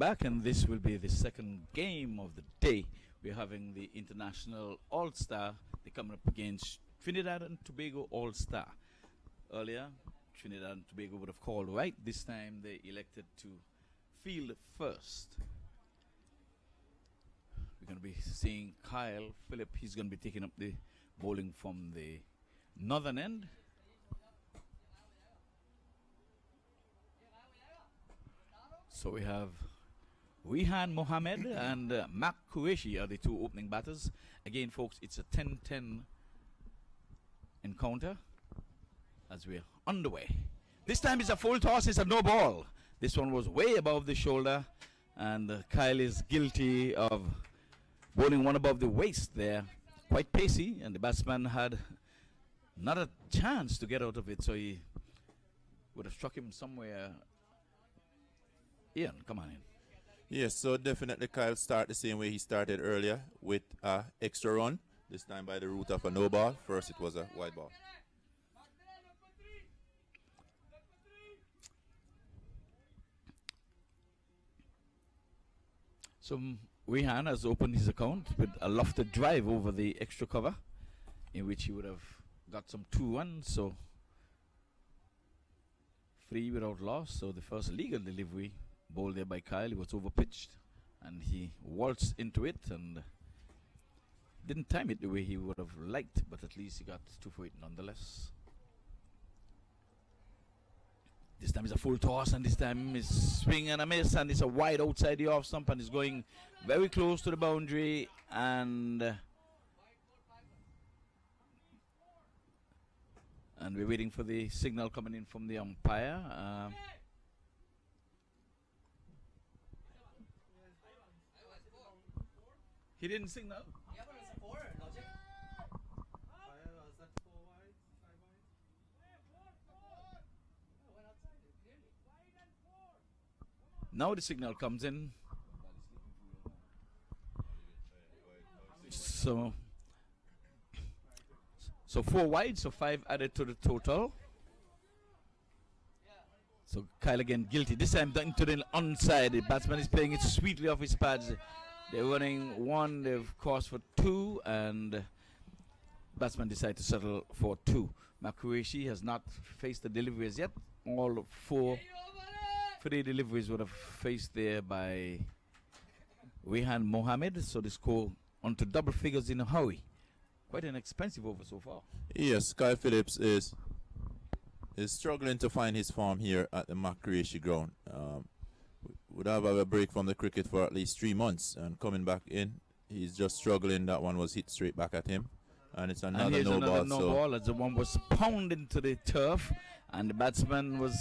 back, and this will be the second game of the day. We're having the International All-Star. They're coming up against Trinidad and Tobago All-Star. Earlier, Trinidad and Tobago would have called right. This time, they elected to field first. We're going to be seeing Kyle Phillip. He's going to be taking up the bowling from the northern end. So we have Rehan Mohammed and MAQ Qureshi are the two opening batters. Again, folks, it's a 10-10 encounter as we're underway. This time it's a full toss, it's a no ball. This one was way above the shoulder, and Kyle is guilty of bowling one above the waist there. Quite pacey, and the batsman had not a chance to get out of it, so he would have struck him somewhere. Ian, come on in. Yes, so definitely Kyle start the same way he started earlier with extra run, this time by the route of a no ball. First it was a wide ball. So Rehan has opened his account with a lofted drive over the extra cover, in which he would have got some 2-1, so 3 without loss. So the first legal delivery bowled there by Kyle, he was overpitched and he waltzed into it and didn't time it the way he would have liked, but at least he got 2 for it nonetheless. This time it's a full toss, and this time it's swing and a miss, and it's a wide outside the off stump, and it's going very close to the boundary, and we're waiting for the signal coming in from the umpire. He didn't signal. Yeah, but it's 4, logic. Was that 4 wide, 5 wide? Now the signal comes in. So 4 wide, so 5 added to the total. So Kyle again guilty. This time down to the onside. The batsman is playing it sweetly off his pads. They're running 1, they've crossed for 2, and batsman decided to settle for 2. MAQ Qureshi has not faced the deliveries yet. All 4 free deliveries would have faced there by Rehan Mohammed. So the score onto double figures in a hurry. Quite an expensive over so far. Yes, Kyle Phillips is struggling to find his form here at the MAQ Qureshi ground. Would have a break from the cricket for at least 3 months, and coming back in, he's just struggling. That one was hit straight back at him, and it's another no ball. No ball as the one was pounded into the turf, and the batsman was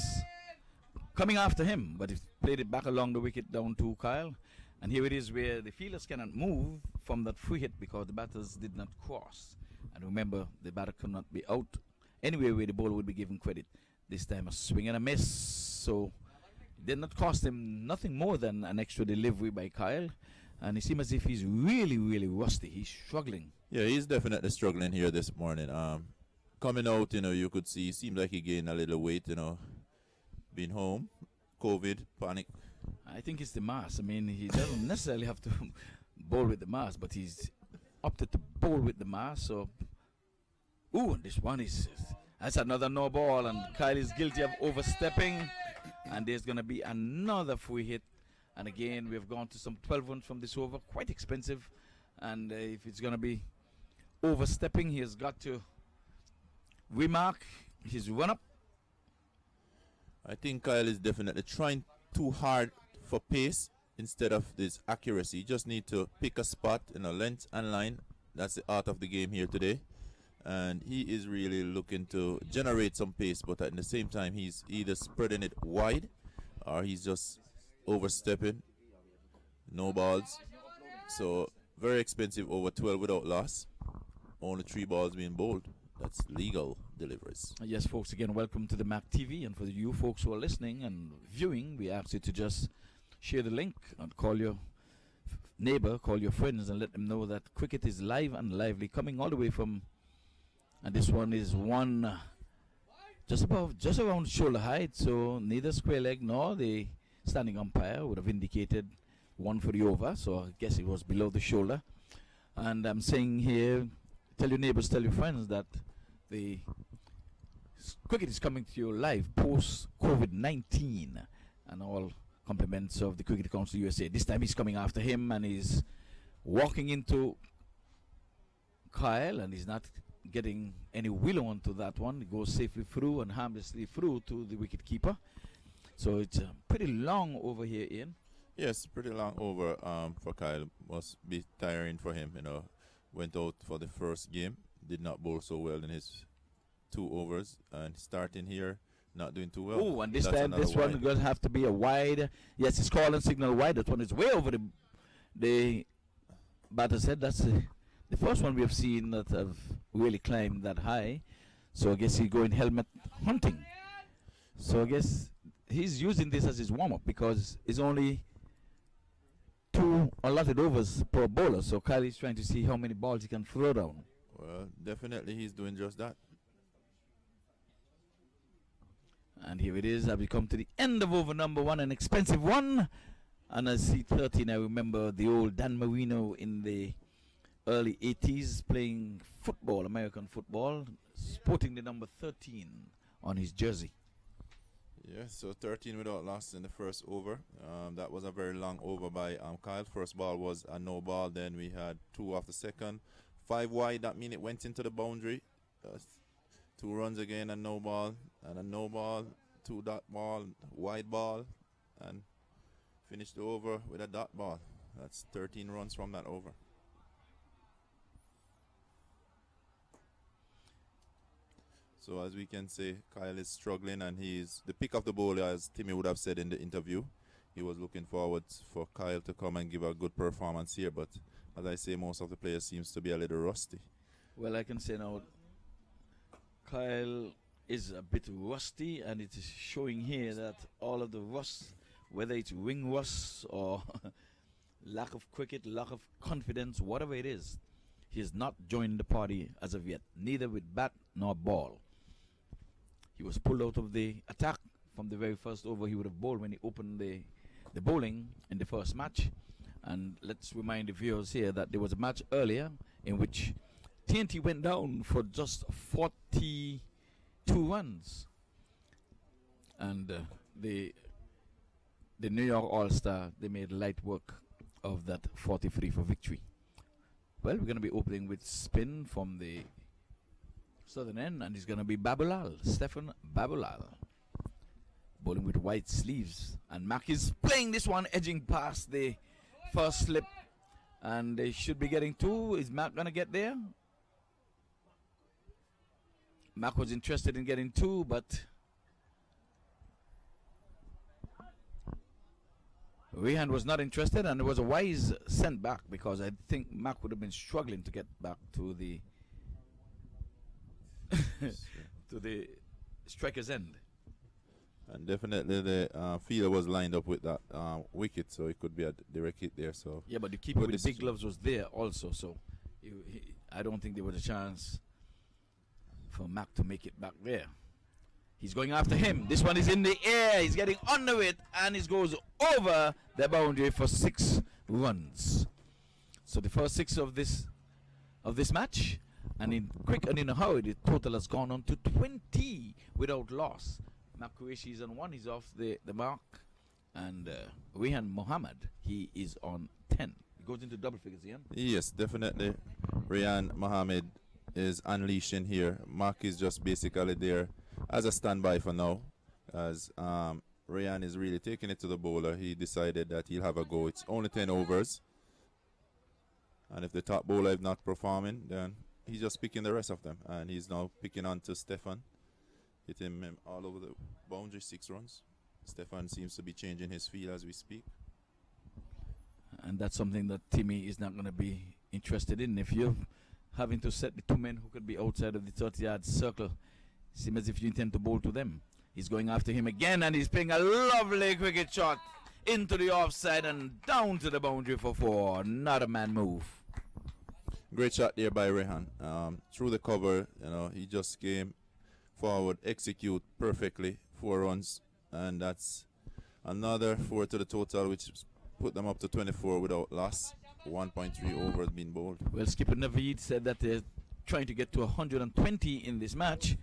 coming after him, but he played it back along the wicket down to Kyle. And here it is where the fielders cannot move from that free hit because the batters did not cross. And remember, the batter cannot be out anywhere where the bowler would be given credit. This time a swing and a miss, so did not cost him nothing more than an extra delivery by Kyle. And it seems as if he's really, really rusty. He's struggling. Yeah, he's definitely struggling here this morning. Coming out, you could see, seems like he gained a little weight, being home, COVID, panic. I think it's the mass. I mean, he doesn't necessarily have to bowl with the mass, but he's opted to bowl with the mass. So, ooh, this one that's another no ball, and Kyle is guilty of overstepping. And there's going to be another free hit. And again, we've gone to some 12 runs from this over. Quite expensive. And if it's going to be overstepping, he has got to remark his run-up. I think Kyle is definitely trying too hard for pace instead of this accuracy. You just need to pick a spot, length and line. That's the art of the game here today. And he is really looking to generate some pace, but at the same time, he's either spreading it wide or he's just overstepping. No balls. So, very expensive over 12 without loss. Only 3 balls being bowled. That's legal deliveries. Yes, folks, again, welcome to the MAQ TV. And for you folks who are listening and viewing, we ask you to just share the link and call your neighbor, call your friends, and let them know that cricket is live and lively, coming all the way from. And this one is just around shoulder height, so neither square leg nor the standing umpire would have indicated one for the over, so I guess it was below the shoulder. And I'm saying here, tell your neighbors, tell your friends that the cricket is coming to you live post COVID-19, and all compliments of the Cricket Council USA. This time he's coming after him and he's walking into Kyle, and he's not getting any willow onto that one. It goes safely through and harmlessly through to the wicket keeper. So it's pretty long over here, Ian. Yes, pretty long over for Kyle. Must be tiring for him, you know. Went out for the first game, did not bowl so well in his 2 overs, and starting here, not doing too well. Oh, and this That's time another this one wide. going to have to be a wide. Yes, it's called and signal wide. That one is way over the batter said. That's the first one we have seen that have really climbed that high. So I guess he's going helmet hunting. So I guess he's using this as his warm-up because it's only 2 allotted overs per bowler. So Kyle is trying to see how many balls he can throw down. Well, definitely he's doing just that. And here it is. As we come to the end of over number 1, an expensive one. And I see 13. I remember the old Dan Marino in the early 80s playing football, American football, sporting the number 13 on his jersey. Yeah, so 13 without loss in the first over. That was a very long over by Kyle. First ball was a no ball. Then we had 2 off the second. 5 wide. That means it went into the boundary. 2 runs again, a no ball, and a no ball, 2 dot ball, wide ball, and finished the over with a dot ball. That's 13 runs from that over. So as we can say, Kyle is struggling, and he's the pick of the bowler, as Timmy would have said in the interview. He was looking forward for Kyle to come and give a good performance here, but as I say, most of the players seems to be a little rusty. Well, I can say now, Kyle is a bit rusty, and it is showing here that all of the rust, whether it's wing rust or lack of cricket, lack of confidence, whatever it is, he has not joined the party as of yet, neither with bat nor ball. He was pulled out of the attack from the very first over he would have bowled when he opened the bowling in the first match. And let's remind the viewers here that there was a match earlier in which TNT went down for just 42 runs. And the New York All-Star, they made light work of that 43 for victory. Well, we're going to be opening with spin from the southern end, and it's going to be Babulal, Stefan Babulal, bowling with white sleeves. And MAQ is playing this one, edging past the first slip, and they should be getting 2. Is MAQ going to get there? MAQ was interested in getting 2, but Rehan was not interested, and it was a wise sent back because I think MAQ would have been struggling to get back to the to the striker's end. And definitely the fielder was lined up with that wicket, so it could be a direct hit there. So Yeah, but the keeper But with this the big gloves was there also, so I don't think there was a chance for MAQ to make it back there. He's going after him. This one is in the air. He's getting under it, and it goes over the boundary for 6 runs. So the first 6 of this match, and in quick and in a hurry, the total has gone on to 20 without loss. MAQ Qureshi is on 1. He's off the mark, and Rehan Mohammed, he is on 10. He goes into double figures, Ian. yes, definitely Rehan Mohammed is unleashing here. MAQ is just basically there as a standby for now, as Rehan is really taking it to the bowler. He decided that he'll have a go. It's only 10 overs, and if the top bowler is not performing, then he's just picking the rest of them, and he's now picking on to Stefan, hitting him all over the boundary, 6 runs. Stefan seems to be changing his feel as we speak. And that's something that Timmy is not going to be interested in. If you're having to set the 2 men who could be outside of the 30-yard circle, seems as if you intend to bowl to them. He's going after him again, and he's playing a lovely cricket shot into the offside and down to the boundary for 4. Not a man move. Great shot there by Rehan. Through the cover, he just came forward, execute perfectly, 4 runs, and that's Another 4 to the total, which put them up to 24 without loss. 1.3 overs being bowled. Well, skipper Naveed said that they're trying to get to 120 in this match.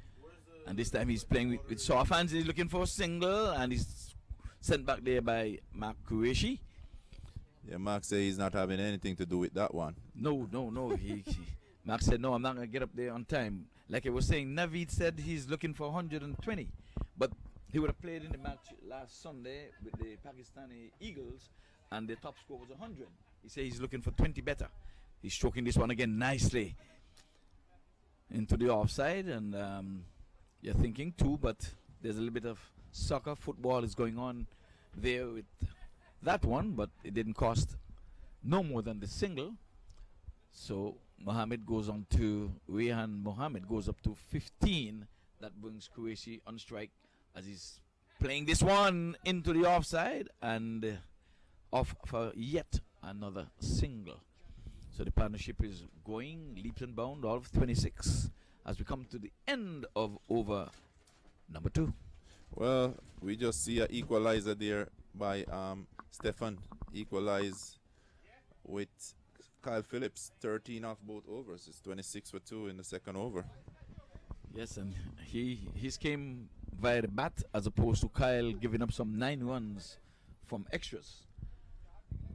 And this time he's playing with soft hands. He's looking for a single, and he's sent back there by MAQ Qureshi. Yeah, Mark said he's not having anything to do with that one. No. MAQ said, no, I'm not going to get up there on time. Like I was saying, Naveed said he's looking for 120. But he would have played in the match last Sunday with the Pakistani Eagles, and the top score was 100. He said he's looking for 20 better. He's stroking this one again nicely into the offside, and you're thinking too, but there's a little bit of soccer, football is going on there with that one, but it didn't cost no more than the single. So Mohammed goes on to Rehan Mohammed goes up to 15. That brings Qureshi on strike as he's playing this one into the offside and off for yet another single. So the partnership is going leaps and bounds, all of 26 as we come to the end of over number 2. Well, we just see an equalizer there by Stefan. Equalize with Kyle Phillips. 13 off both overs. It's 26 for 2 in the second over. Yes, and his came via the bat as opposed to Kyle giving up some 9 runs from extras.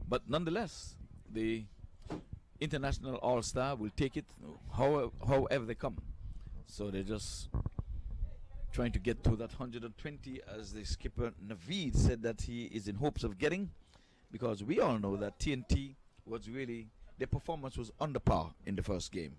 But nonetheless, the international all-star will take it however they come. So they're just trying to get to that 120, as the skipper Naveed said that he is in hopes of getting, because we all know that TNT was really, their performance was under par in the first game.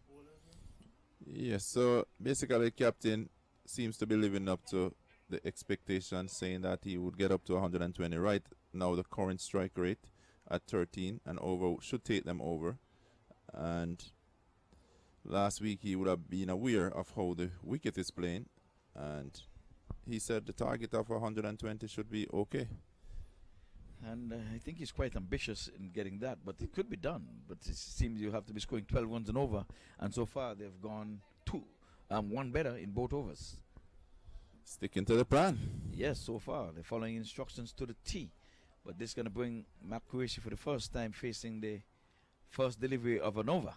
Yes, so basically the captain seems to be living up to the expectations, saying that he would get up to 120. Right now the current strike rate at 13 and over should take them over. And last week he would have been aware of how the wicket is playing, and he said the target of 120 should be okay. And I think he's quite ambitious in getting that, but it could be done. But it seems you have to be scoring 12 runs and over, and so far they've gone 1 better in both overs. Sticking to the plan. Yes, so far they're following instructions to the T. But this is going to bring MAQ Qureshi for the first time facing the first delivery of an over.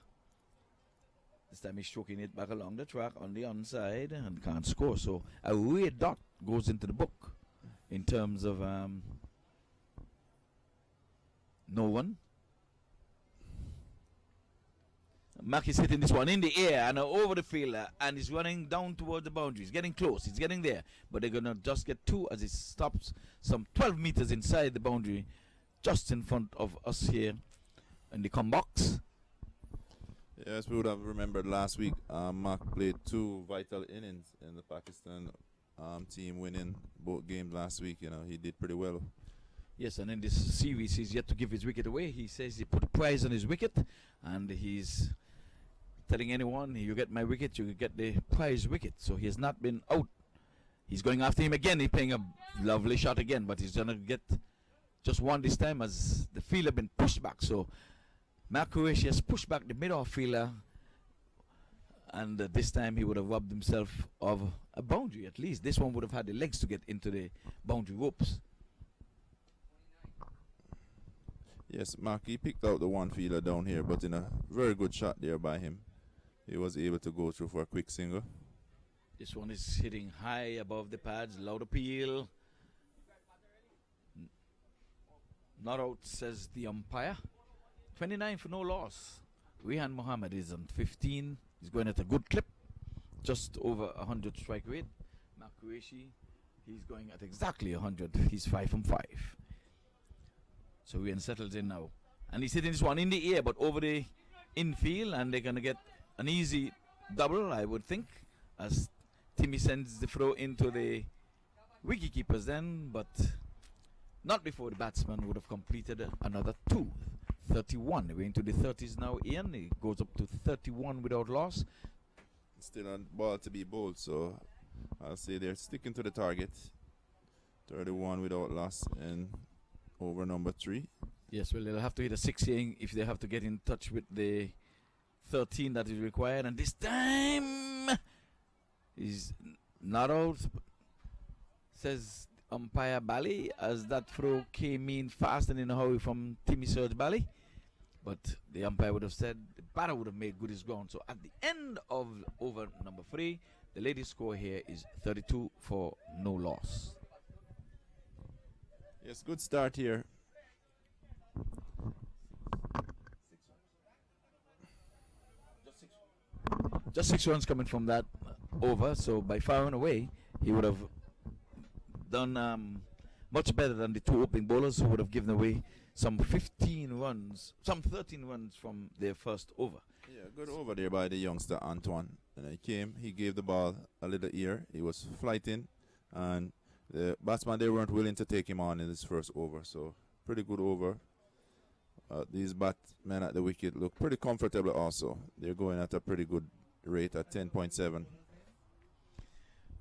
This time he's stroking it back along the track on the onside and can't score. So a red dot goes into the book in terms of no one. MAQ is hitting this one in the air and over the fielder, and he's running down towards the boundary. He's getting close. He's getting there. But they're going to just get 2 as it stops some 12 meters inside the boundary, just in front of us here in the come box. Yes, we would have remembered last week MAQ played 2 vital innings in the Pakistan team, winning both games last week. You know, he did pretty well. Yes, and in this series, he's yet to give his wicket away. He says he put a prize on his wicket, and he's telling anyone, you get my wicket, you get the prize wicket. So he has not been out. He's going after him again. He's playing a lovely shot again, but he's going to get just one this time as the fielder been pushed back. So MAQ Qureshi has pushed back the mid-off fielder, and this time he would have robbed himself of a boundary at least. This one would have had the legs to get into the boundary ropes. Yes, MAQ, he picked out the one fielder down here, but in a very good shot there by him, he was able to go through for a quick single. This one is hitting high above the pads, loud appeal. Not out, says the umpire. 29 for no loss. Rehan Mohammed is on 15. He's going at a good clip, just over 100 strike rate. MAQ Qureshi, he's going at exactly 100. He's 5 from 5. So Rehan settles in now. And he's hitting this one in the air, but over the infield, and they're going to get an easy double, I would think, as Timmy sends the throw into the wicketkeepers then, but not before the batsman would have completed another 2. 31. We're into the 30s now, Ian. It goes up to 31 without loss. Still on ball to be bowled, so I'll say they're sticking to the target. 31 without loss and over number 3. Yes, well, they'll have to hit a 6 here if they have to get in touch with the 13 that is required. And this time, he's not out, says umpire Bally, as that throw came in fast and in a hurry from Timmy Surge Bally. But the umpire would have said the batter would have made good his ground. So at the end of over number 3, the latest score here is 32 for no loss. Yes, good start here. Just 6 runs coming from that over. So by far and away, he would have done much better than the 2 opening bowlers who would have given away some 15 runs, some 13 runs from their first over. Yeah, good over there by the youngster Antoine. And he came, he gave the ball a little ear. He was flighting, and the batsman, they weren't willing to take him on in his first over. So pretty good over. These batsmen at the wicket look pretty comfortable also. They're going at a pretty good rate at 10.7.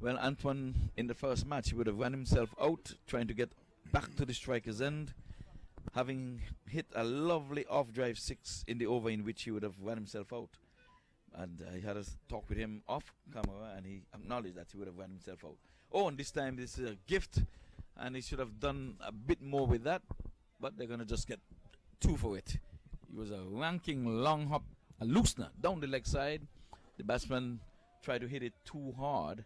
Well, Antoine, in the first match, he would have run himself out trying to get back to the striker's end, having hit a lovely off-drive 6 in the over in which he would have run himself out. And I had a talk with him off camera, and he acknowledged that he would have run himself out. Oh, and this time this is a gift, and he should have done a bit more with that, but they're going to just get 2 for it. It was a ranking long hop, a loosener down the leg side. The batsman tried to hit it too hard.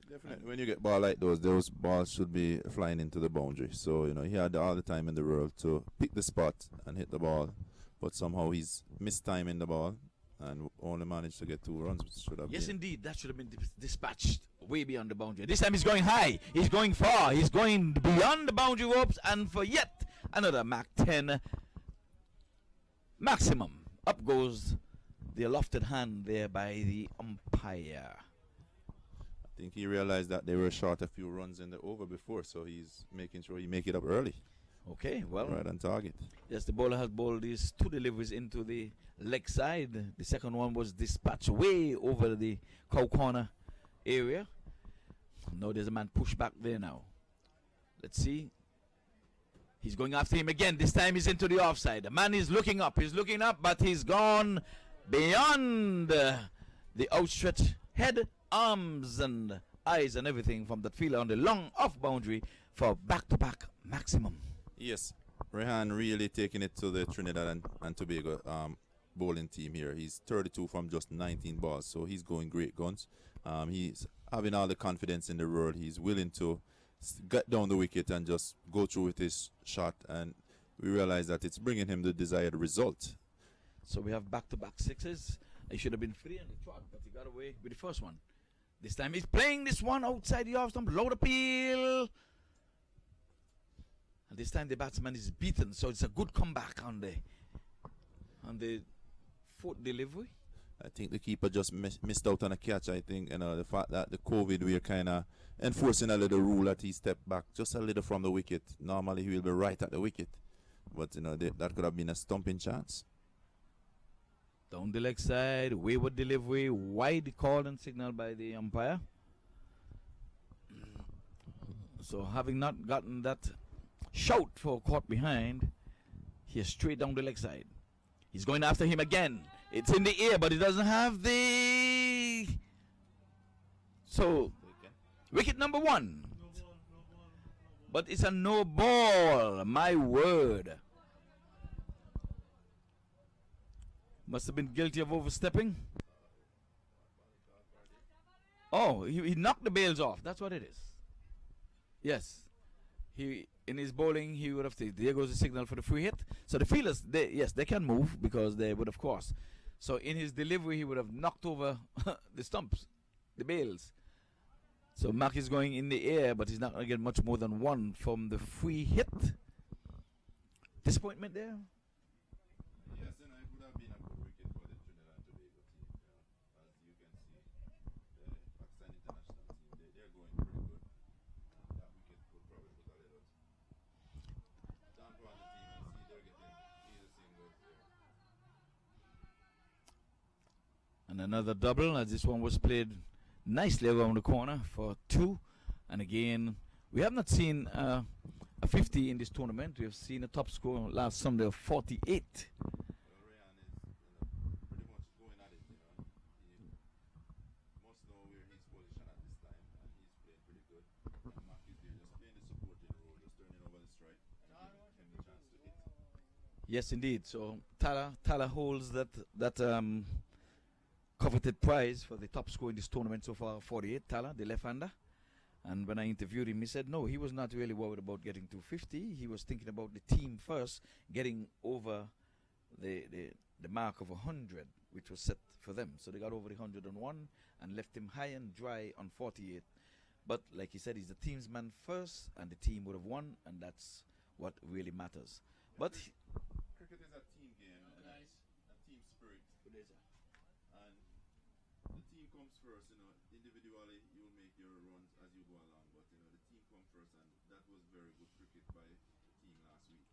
Definitely. When you get ball like those balls should be flying into the boundary. So, you know, he had all the time in the world to pick the spot and hit the ball. But somehow he's mistiming the ball and only managed to get 2 runs. Which should have Yes, been. indeed. That should have been dispatched way beyond the boundary. This time he's going high. He's going far. He's going beyond the boundary ropes. And for yet another MAQ 10 maximum. Up goes the lofted hand there by the umpire. I think he realized that they were short a few runs in the over before, so he's making sure he make it up early. Okay, well, Right on target. yes, the bowler has bowled these 2 deliveries into the leg side. The second one was dispatched way over the cow corner area. Now there's a man pushed back there now. Let's see. He's going after him again. This time he's into the offside. The man is looking up. He's looking up, but he's gone beyond the outstretched head, arms, and eyes, and everything from that fielder on the long off boundary for back-to-back maximum. Yes, Rehan really taking it to the Trinidad and Tobago bowling team here. He's 32 from just 19 balls, so he's going great guns. He's having all the confidence in the world. He's willing to get down the wicket and just go through with his shot, and we realize that it's bringing him the desired result. So we have back-to-back 6s. He should have been free on the trot, but he got away with the first one. This time he's playing this one outside the off stump, low appeal. And this time the batsman is beaten, so it's a good comeback on the 4th delivery. I think the keeper just missed out on a catch. I think, you know, the fact that the COVID, we are kind of enforcing a little rule that he stepped back just a little from the wicket. Normally he will be right at the wicket, but you know that could have been a stumping chance. Down the leg side, wayward delivery, wide call and signal by the umpire. So having not gotten that shout for caught behind, he's straight down the leg side. He's going after him again. It's in the air, but he doesn't have the... So, wicket number 1. But it's a no ball, my word. Must have been guilty of overstepping. Oh, he knocked the bails off. That's what it is. Yes. He in his bowling, he would have taken. There goes the signal for the free hit. So the fielders, they can move because they would, of course. So in his delivery, he would have knocked over the stumps, the bails. So MAQ is going in the air, but he's not going to get much more than 1 from the free hit. Disappointment there. Yes, and it would have been a good wicket for the Trinidad and Tobago team. As you can see, the Pakistan international team, they're going pretty good. That wicket could probably put a little damp on the team, and see they're getting easy singles there. And another double, as this one was played nicely around the corner for 2. And again, we have not seen a 50 in this tournament. We have seen a top score last Sunday of 48. Well, Rayan is, pretty much going at it. He must know where his position at this time, and he's playing pretty good. And MAQ is Yes, indeed. So Tala holds that coveted prize for the top score in this tournament so far, 48. Tala, the left-hander. And when I interviewed him, he said no, he was not really worried about getting to 50. He was thinking about the team first, getting over the mark of 100, which was set for them. So they got over the 101 and left him high and dry on 48. But like he said, he's the team's man first, and the team would have won, and that's what really matters. But Cricket is a team game, and a team spirit. And the team comes first, individually you'll make your runs as you go along, but the team comes first, and that was very good cricket by the team last week.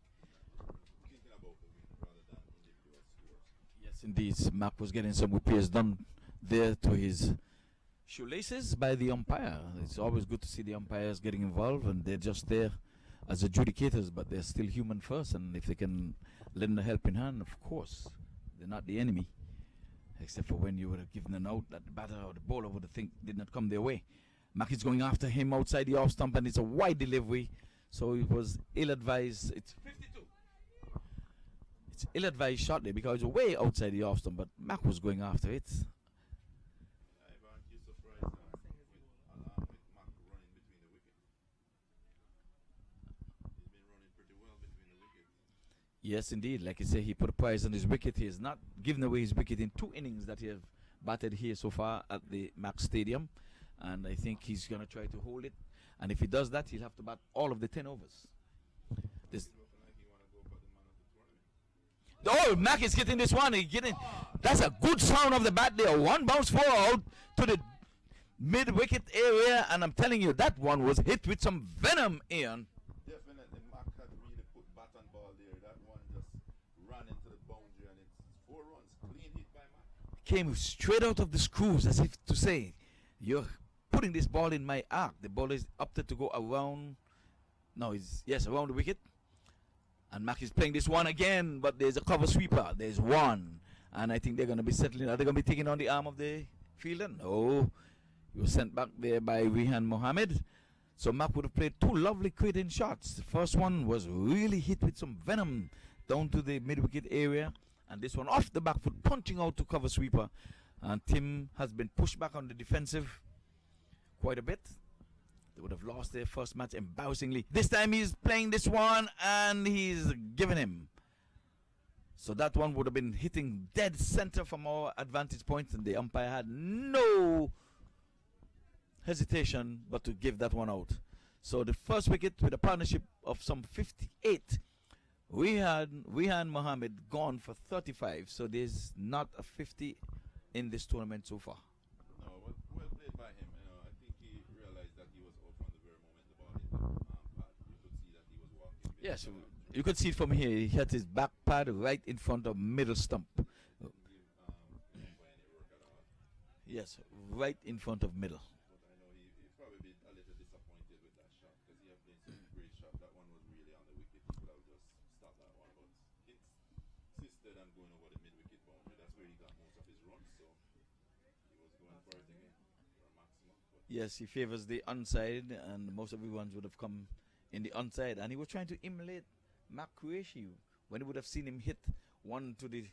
Thinking about the win rather than individual scores. yes, indeed, Mark was getting some repairs done there to his shoelaces by the umpire. It's always good to see the umpires getting involved, and they're just there as adjudicators, but they're still human first, and if they can lend a helping hand, of course, they're not the enemy. Except for when you would have given an out that the batter or the bowler would have did not come their way. Mack is going after him outside the off stump, and it's a wide delivery, so it was ill-advised. It's 52. It's ill-advised shot there because it was way outside the off stump, but Mack was going after it. Aren't you surprised with Mac running between the wickets? He's been running pretty well between the wickets. Yes, indeed. Like I say, he put a prize on his wicket. He has not given away his wicket in 2 innings that he have batted here so far at the MAQ Stadium. And I think he's going to try to hold it. And if he does that, he'll have to bat all of the 10 overs. This Looking like he want to go for the man of the tournament. Oh, Mack is getting this one. That's a good sound of the bat there. One bounce forward to the mid-wicket area. And I'm telling you, that one was hit with some venom, Ian. Definitely, Mac had really put bat and ball there. That one just ran into the boundary, and it's 4 runs. Clean hit by Mac. Came straight out of the screws, as if to say, you're putting this ball in my arc. The ball is opted to go around. No, around the wicket. And Mack is playing this one again, but there's a cover sweeper. There's one. And I think they're going to be settling. Are they going to be taking on the arm of the fielder? No. He was sent back there by Rehan Mohammed. So Mack would have played 2 lovely creating shots. The first one was really hit with some venom down to the mid-wicket area. And this one off the back foot, punching out to cover sweeper. And Tim has been pushed back on the defensive quite a bit. They would have lost their first match embarrassingly. This time he's playing this one, and he's given him. So that one would have been hitting dead center from our advantage point, and the umpire had no hesitation but to give that one out. So the first wicket with a partnership of some 58. We had Mohammed gone for 35, so there's not a 50 in this tournament so far. No, well played by him. I think he realized that he was off from the very moment the ball hit the pad. You could see that he was walking. Yes, you could see it from here. He hit his back pad right in front of middle stump. Didn't give any work at all. Yes, right in front of middle. But I know he's probably been a little disappointed with that shot because he had played some great shot. That one was really on the wicket. He could have just stopped that one, but insisted on going over the mid-wicket boundary. That's where he got most of his runs, so he was going for it again for a maximum. But Yes, he favors the onside, and most of the ones would have come in the onside. And he was trying to emulate Mac Qureshi when he would have seen him hit one to the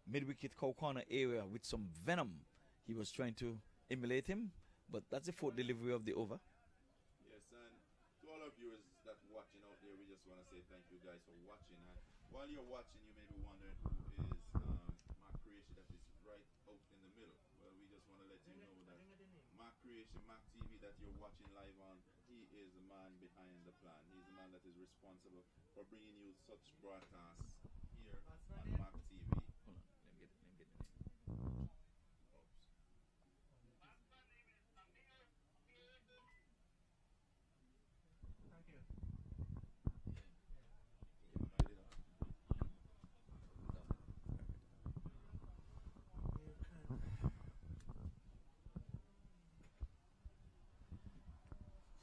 mid-wicket corner area with some venom. He was trying to emulate him, but that's the 4th delivery of the over. yes, and to all our viewers that watching out there, we just want to say thank you guys for watching. And while you're watching, you may be wondering who is Mark Creation that is right out in the middle. Well, we just want to let you know that Mark Creation, MAQ TV that you're watching live on, he is the man behind the plan. He's the man that is responsible for bringing you such broadcasts here on MAQ TV. Hold on, let me get it. Thank you.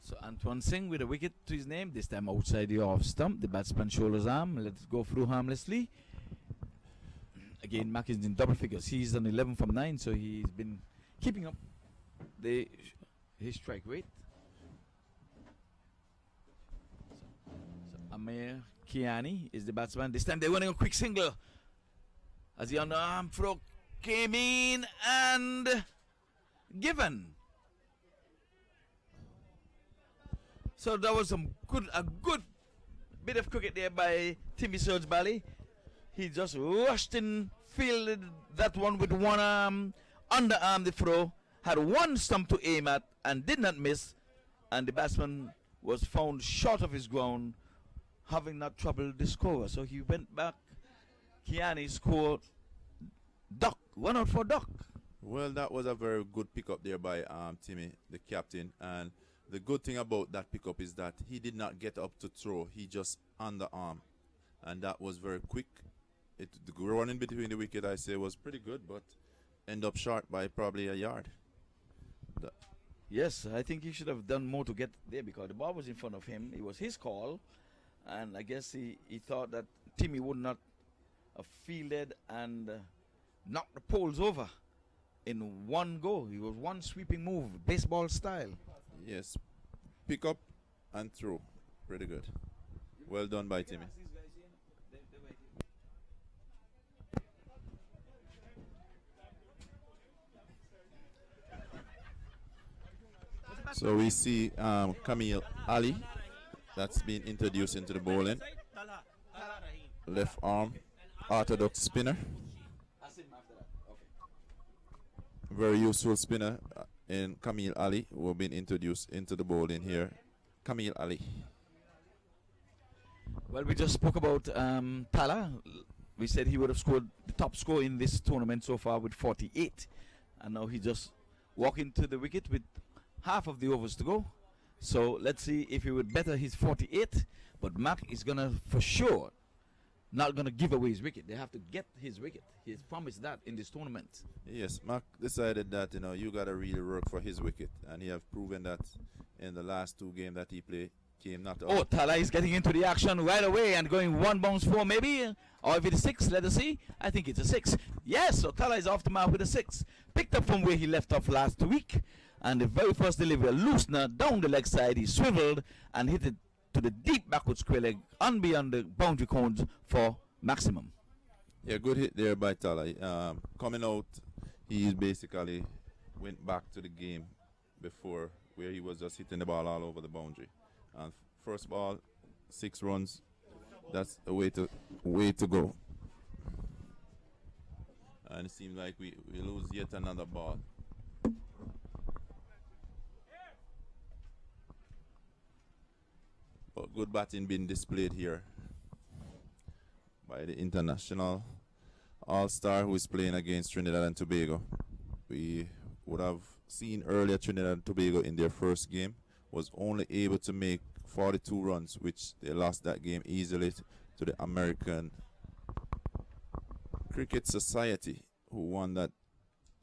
So Antoine Singh with a wicket to his name, this time outside the off stump. The batsman shoulders arm. Let's go through harmlessly. Again, Mack is in double figures. He's on 11 from 9, so he's been keeping up his strike rate. So Amir Kiani is the batsman. This time they're winning a quick single. As the underarm throw came in and given. So that was a good bit of cricket there by Timmy Surge Bally. He just rushed in, fielded that one with one arm, underarm the throw, had one stump to aim at and did not miss, and the batsman was found short of his ground, having not troubled the scorer. So he went back. Kiani scored duck, 1 out for duck. Well, that was a very good pickup there by Timmy, the captain. And the good thing about that pickup is that he did not get up to throw. He just underarm. And that was very quick. The running between the wicket, I say, was pretty good, but end up short by probably a yard. Yes, I think he should have done more to get there because the ball was in front of him. It was his call. And I guess he thought that Timmy would not have fielded and knocked the poles over in one go. It was one sweeping move, baseball style. Yes, pick up and throw. Pretty good. Well done by Timmy. So we see Kamil Ali, that's been introduced into the bowling. Left arm, orthodox spinner. Very useful spinner in Kamil Ali, who have been introduced into the bowling here. Kamil Ali. Well, we just spoke about Tala. We said he would have scored the top score in this tournament so far with 48. And now he just walked into the wicket with half of the overs to go. So let's see if he would better his 48. But MAQ is going to, for sure, not going to give away his wicket. They have to get his wicket. He has promised that in this tournament. Yes, MAQ decided that, you got to really work for his wicket. And he have proven that in the last two games that he played. Not oh, Tala is getting into the action right away and going one bounce four maybe. Or if it's a 6, let us see. I think it's a 6. Yes, so Tala is off the mark with a 6. Picked up from where he left off last week. And the very first delivery, a loosener down the leg side. He swiveled and hit it to the deep backward square leg and beyond the boundary cones for maximum. Yeah, good hit there by Tala. Coming out, he basically went back to the game before where he was just hitting the ball all over the boundary. And first ball, 6 runs. That's the way to go. And it seems like we lose yet another ball. But good batting being displayed here by the international all-star who is playing against Trinidad and Tobago. We would have seen earlier Trinidad and Tobago in their first game was only able to make 42 runs, which they lost that game easily to the American Cricket Society, who won that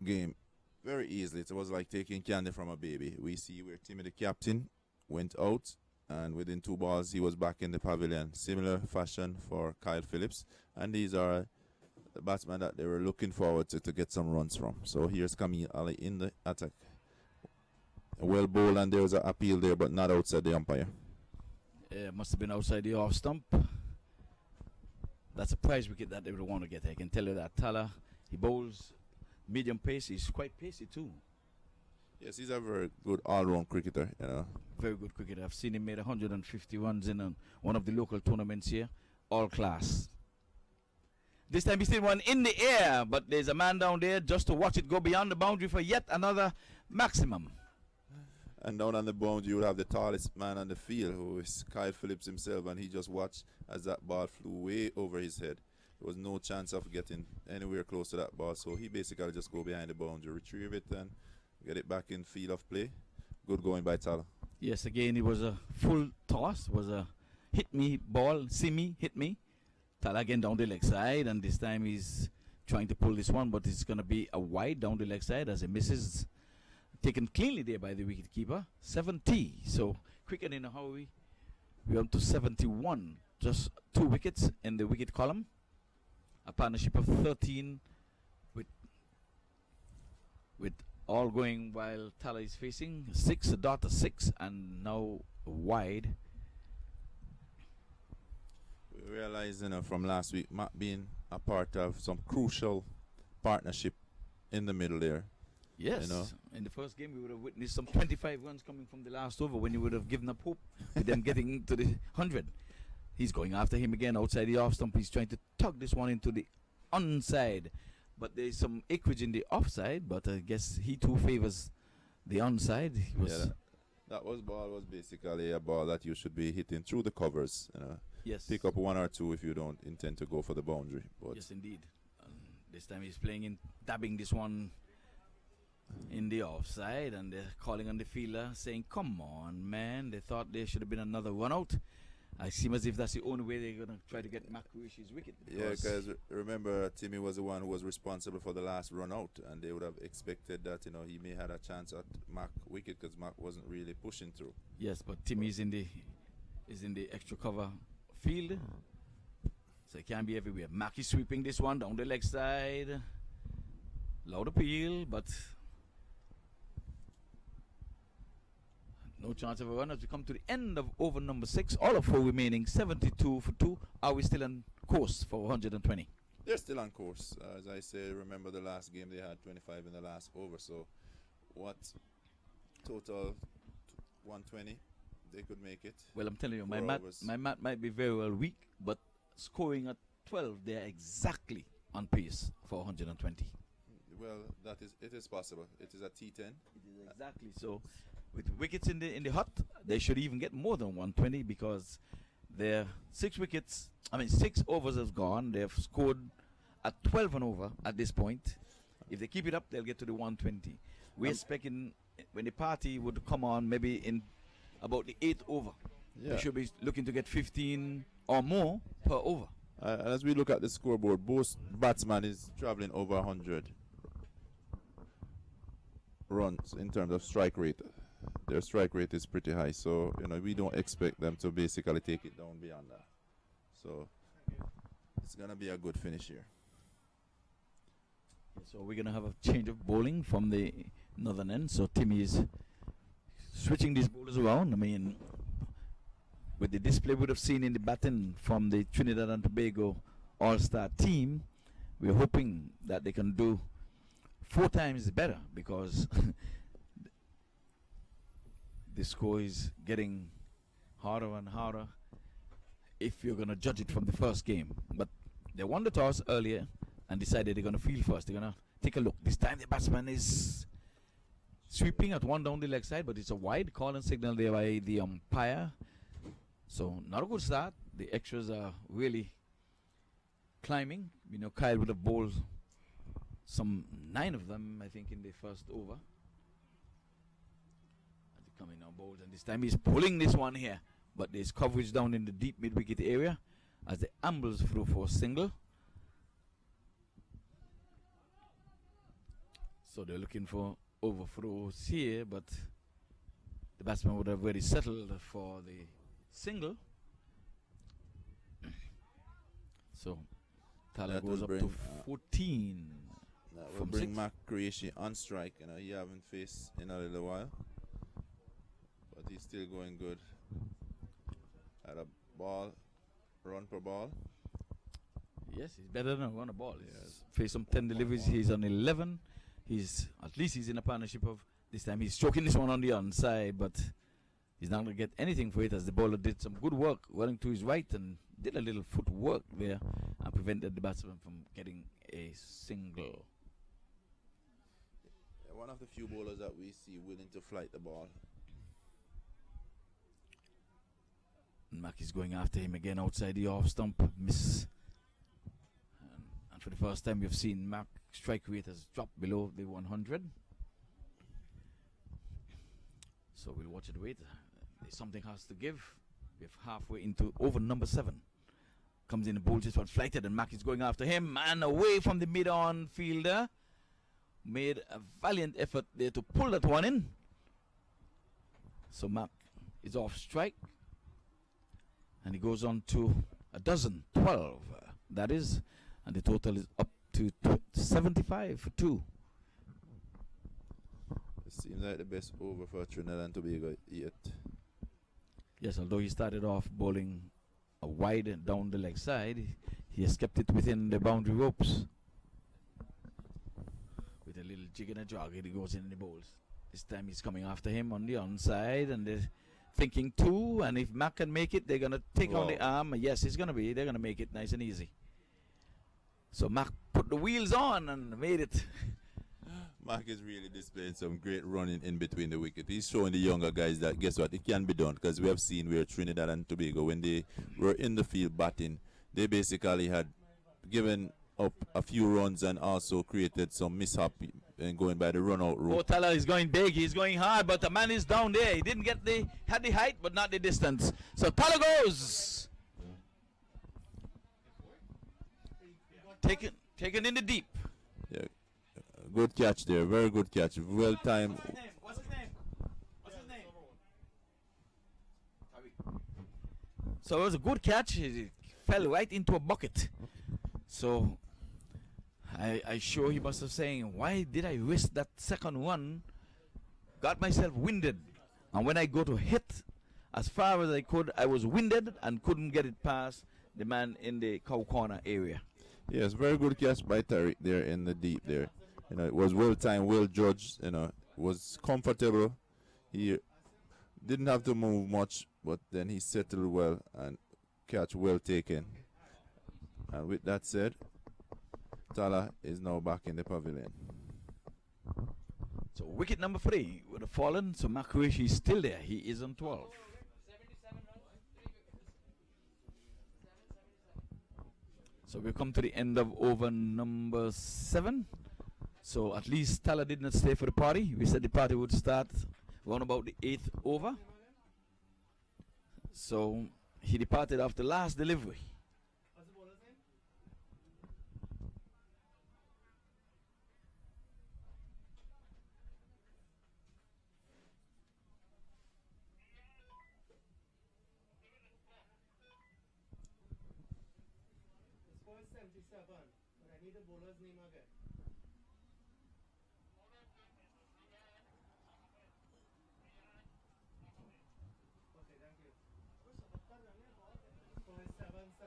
game very easily. It was like taking candy from a baby. We see where Timmy the captain went out, and within 2 balls he was back in the pavilion. Similar fashion for Kyle Phillips, and these are the batsmen that they were looking forward to get some runs from. So here's Kamil Ali in the attack. Well bowled, and there was an appeal there, but not outside the umpire. Yeah, must have been outside the off stump. That's a prize wicket that they would want to get. I can tell you that. Tala, he bowls medium pace. He's quite pacey too. Yes, he's a very good all-round cricketer. Very good cricketer. I've seen him made 150 runs in one of the local tournaments here. All class. This time he still one in the air, but there's a man down there just to watch it go beyond the boundary for yet another maximum. And down on the boundary, you would have the tallest man on the field, who is Kyle Phillips himself, and he just watched as that ball flew way over his head. There was no chance of getting anywhere close to that ball, so he basically just go behind the boundary, retrieve it, and get it back in field of play. Good going by Tala. Yes, again, it was a full toss. It was a hit me ball, see me, hit me. Tala again down the leg side, and this time he's trying to pull this one, but it's going to be a wide down the leg side as he misses. Taken cleanly there by the wicketkeeper. 70. So cricket in a hurry. We're up to 71. Just 2 wickets in the wicket column. A partnership of 13 with all going while Tala is facing 6, a dot, a 6, and now wide. We realize, from last week, Matt being a part of some crucial partnership in the middle there. Yes. In the first game, we would have witnessed some 25 runs coming from the last over when you would have given up hope with them getting to the 100. He's going after him again outside the off stump. He's trying to tug this one into the onside. But there's some acreage in the offside, but I guess he too favors the onside. He was that ball was basically a ball that you should be hitting through the covers. yes. Pick up 1 or 2 if you don't intend to go for the boundary. But Yes, indeed. This time he's dabbing this one in the offside, and they're calling on the fielder saying, come on, man. They thought there should have been another run out. I seem as if that's the only way they're going to try to get MAQ wicket. yeah, because remember, Timmy was the one who was responsible for the last run out, and they would have expected that he may had a chance at MAQ wicket because MAQ wasn't really pushing through. Yes, but Timmy's in the extra cover field, so he can't be everywhere. MAQ is sweeping this one down the leg side. Loud appeal, but no chance of a run as we come to the end of over number 6. All of 4 remaining, 72 for 2. Are we still on course for 120? They're still on course. As I said, remember the last game they had 25 in the last over. So what total 120? They could make it. Well, I'm telling you, my 4 math overs. might be very well weak, but scoring at 12, they're exactly on pace for 120. Well, it is possible. It is a T10. It is exactly so. With wickets in the hut, they should even get more than 120 because their 6 overs have gone. They've scored at 12 and over at this point. If they keep it up, they'll get to the 120. We're expecting when the party would come on maybe in about the 8th over. Yeah. They should be looking to get 15 or more per over. As we look at the scoreboard, both batsman is traveling over 100 runs in terms of strike rate. Their strike rate is pretty high, so we don't expect them to basically take it down beyond that. So it's gonna be a good finish here. So we're gonna have a change of bowling from the northern end. So Timmy is switching these bowlers around. I mean, with the display we would have seen in the batting from the Trinidad and Tobago All-Star team, we're hoping that they can do 4 times better because the score is getting harder and harder if you're going to judge it from the first game. But they won the toss earlier and decided they're going to field first. They're going to take a look. This time the batsman is sweeping at one down the leg side, but it's a wide call and signal there by the umpire. So not a good start. The extras are really climbing. Kyle would have bowled some 9 of them, I think, in the first over. Coming now, bowls, and this time he's pulling this one here, but there's coverage down in the deep mid-wicket area as the ambles through for a single. So they're looking for overthrows here, but the batsman would have already settled for the single. So Tala That goes will up bring, to 14. That will From bring 6. Mac Creation on strike. He haven't faced in a little while, but he's still going good. At a ball, run per ball. Yes, he's better than a run a ball. Yes. He's faced some 10 deliveries. He's on 11. At least he's in a partnership of this time. He's stroking this one on the onside, but he's not going to get anything for it as the bowler did some good work running to his right and did a little footwork there and prevented the batsman from getting a single. One of the few bowlers that we see willing to flight the ball. Mac is going after him again outside the off stump. Miss. And for the first time, we've seen Mac strike rate has dropped below the 100. So we'll watch it wait. Something has to give. We're halfway into over number 7. Comes in the ball, just one flighted, and Mac is going after him and away from the mid-on fielder. Made a valiant effort there to pull that one in. So Mac is off strike. And he goes on to a dozen, 12, that is. And the total is up to 75 for 2. It seems like the best over for Trinidad and Tobago yet. Yes, although he started off bowling wide down the leg side. He has kept it within the boundary ropes. With a little jig and a jog, it goes in the bowls. This time he's coming after him on the onside, and they're thinking two. And if MAQ can make it, they're gonna take on the arm. Yes, it's gonna be. They're gonna make it nice and easy. So MAQ put the wheels on and made it. MAQ is really displaying some great running in between the wicket. He's showing the younger guys that guess what, it can be done, because we have seen where Trinidad and Tobago, when they were in the field batting, they basically had given up a few runs and also created some mishap and going by the run out route. Tala is going big, he's going hard, but the man is down there. He didn't get had the height but not the distance. So Tala goes. Taken in the deep. Yeah. Good catch there, very good catch, well timed. What's his name? So it was a good catch. It fell right into a bucket. So I sure he must have saying, why did I risk that second one? Got myself winded. And when I go to hit as far as I could, I was winded and couldn't get it past the man in the cow corner area. Yes, very good catch by Tariq there in the deep there. You know, it was well timed, well judged, you know, was comfortable. He didn't have to move much, but then he settled well and catch well taken. And with that said, Tala is now back in the pavilion. So wicket number 3 would have fallen. So MAQ is still there. He is on 12. So we've come to the end of over number 7. So at least Tala did not stay for the party. We said the party would start around about the 8th over. So he departed after last delivery. But I need a bowler's name again. Okay, thank you. 477.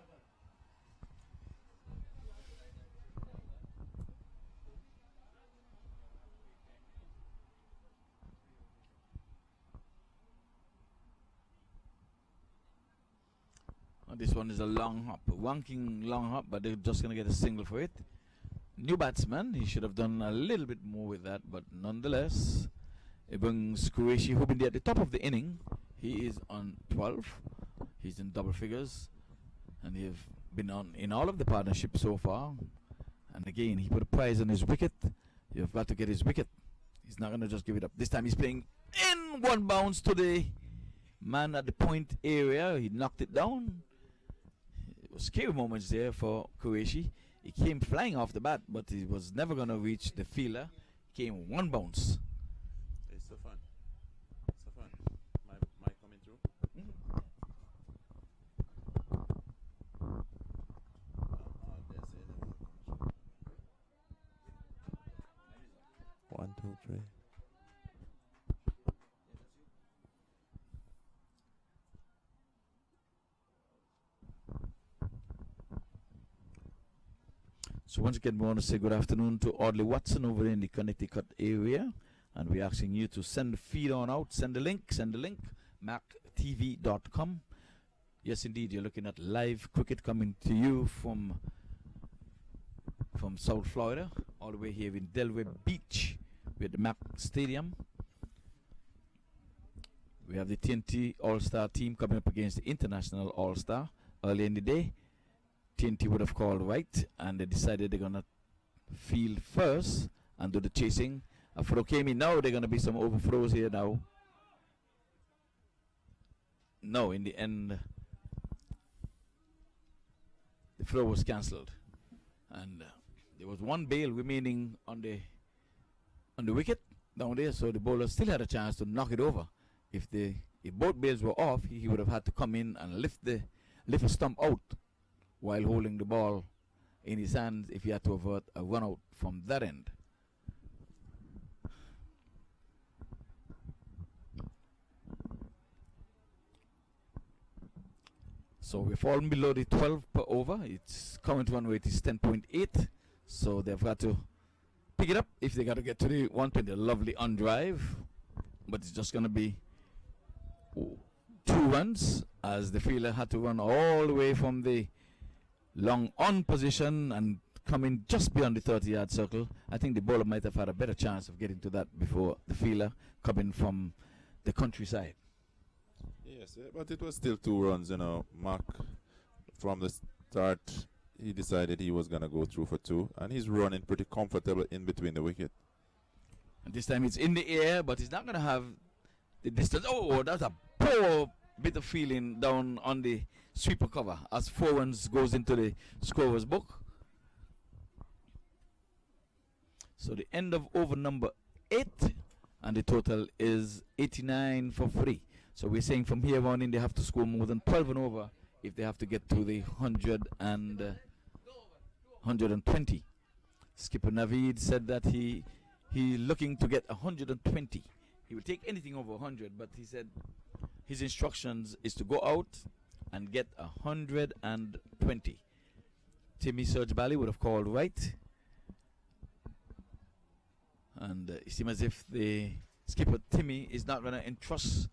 This one is a long hop, wonking long hop, but they're just going to get a single for it. New batsman, he should have done a little bit more with that, but nonetheless, it brings Qureshi, who been there at the top of the inning. He is on 12. He's in double figures, and they've been on in all of the partnerships so far. And again, he put a prize on his wicket. You've got to get his wicket. He's not going to just give it up. This time he's playing in one bounce to the man at the point area. He knocked it down. Scary moments there for Qureshi. He came flying off the bat, but he was never going to reach the fielder. He came one bounce. It's so fun. So fun. My coming through? One, two, three. So once again, we want to say good afternoon to Audley Watson over in the Connecticut area. And we're asking you to send the feed on out. Send the link, MAQTV.com. Yes, indeed, you're looking at live cricket coming to you from South Florida, all the way here in Delray Beach with the MAQ Stadium. We have the TNT All-Star team coming up against the International All-Star early in the day. TNT would have called right, and they decided they're going to field first and do the chasing. A throw came in. Now they're going to be some overthrows here now. No, in the end, the throw was cancelled. And there was one bail remaining on the wicket down there, so the bowler still had a chance to knock it over. If both bails were off, he would have had to come in and lift a stump out while holding the ball in his hands if he had to avert a run out from that end. So we're falling below the 12 per over. Its current run rate is 10.8. So they've got to pick it up if they got to get to the 120. A lovely on drive, but it's just going to be 2 runs, as the fielder had to run all the way from the long on position and come in just beyond the 30-yard circle. I think the bowler might have had a better chance of getting to that before the fielder coming from the countryside. Yes, but it was still 2 runs, you know. Mark, from the start, he decided he was going to go through for 2, and he's running pretty comfortable in between the wicket. And this time it's in the air, but he's not going to have the distance. Oh, that's a poor bit of feeling down on the sweeper cover as 4 runs goes into the scorer's book. So the end of over number 8, and the total is 89 for 3. So we're saying from here on in they have to score more than 12 and over if they have to get to the 120. Skipper Naveed said that he looking to get 120. He would take anything over 100, but he said his instructions is to go out and get 120. Timmy Serge Bally would have called right. And it seems as if the skipper Timmy is not going to entrust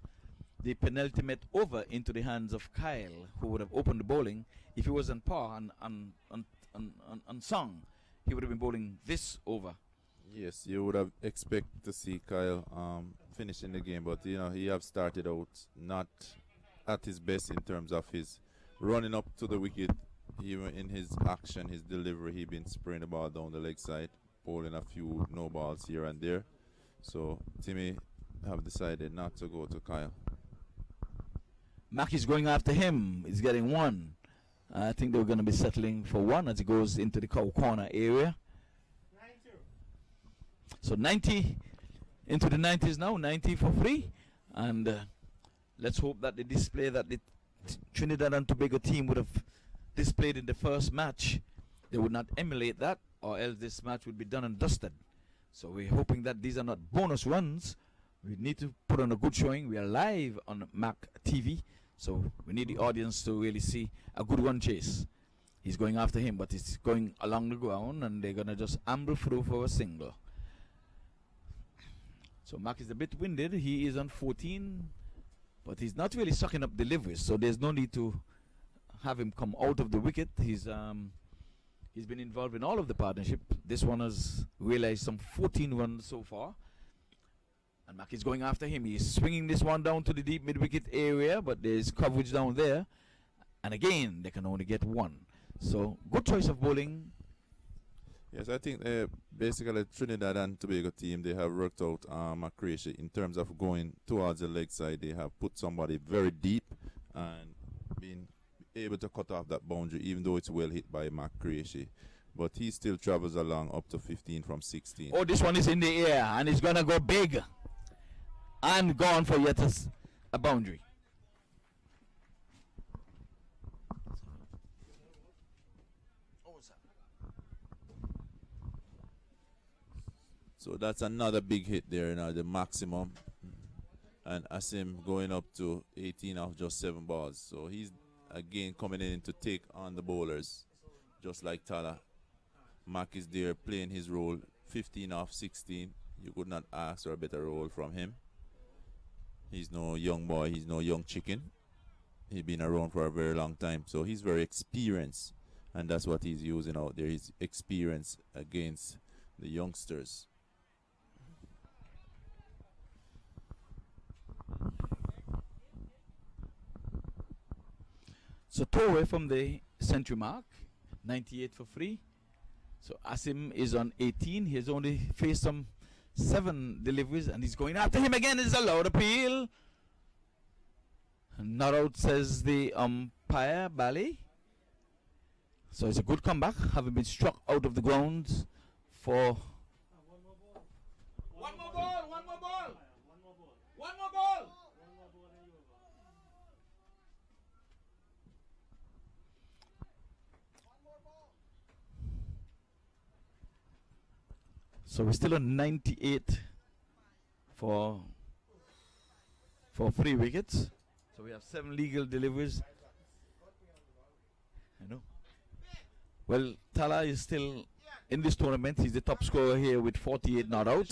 the penultimate over into the hands of Kyle, who would have opened the bowling. If he was on par and song, he would have been bowling this over. Yes, you would have expected to see Kyle finishing the game, but you know he have started out not at his best in terms of his running up to the wicket. Even in his action, his delivery, he been spraying the ball down the leg side, bowling a few no balls here and there. So Timmy have decided not to go to Kyle. Mack is going after him. He's getting 1. I think they're going to be settling for 1 as he goes into the cow corner area. 92. So 90 into the 90s now, 90 for 3. And let's hope that the display that the Trinidad and Tobago team would have displayed in the first match, they would not emulate that, or else this match would be done and dusted. So we're hoping that these are not bonus runs. We need to put on a good showing. We are live on MAQ TV, so we need the audience to really see a good run chase. He's going after him, but he's going along the ground, and they're going to just amble through for a single. So Mark is a bit winded. He is on 14, but he's not really sucking up deliveries, so there's no need to have him come out of the wicket. He's been involved in all of the partnership. This one has realized some 14 runs so far. And Mack is going after him. He's swinging this one down to the deep mid-wicket area, but there's coverage down there. And again, they can only get 1. So, good choice of bowling. Yes, I think basically Trinidad and Tobago team, they have worked out a creation in terms of going towards the leg side. They have put somebody very deep and been able to cut off that boundary, even though it's well hit by Mac Creasy. But he still travels along up to 15 from 16. Oh, this one is in the air, and it's going to go big. And gone for yet a boundary. So that's another big hit there, now the maximum. And Asim going up to 18 off just 7 balls. So he's again coming in to take on the bowlers, just like Tala. Mac is there playing his role, 15 off 16. You could not ask for a better role from him. He's no young boy, he's no young chicken. He's been around for a very long time, so he's very experienced, and that's what he's using out there, his experience against the youngsters. So 2 away from the century mark, 98 for 3. So Asim is on 18. He has only faced some 7 deliveries, and he's going after him again. It's a loud appeal. Not out, says the umpire, Bally. So it's a good comeback, having been struck out of the grounds for... One more ball. One more ball. One more ball. One more ball. So we're still on 98 for 3 wickets. So we have 7 legal deliveries. I know. Well, Tala is still in this tournament. He's the top scorer here with 48 not out.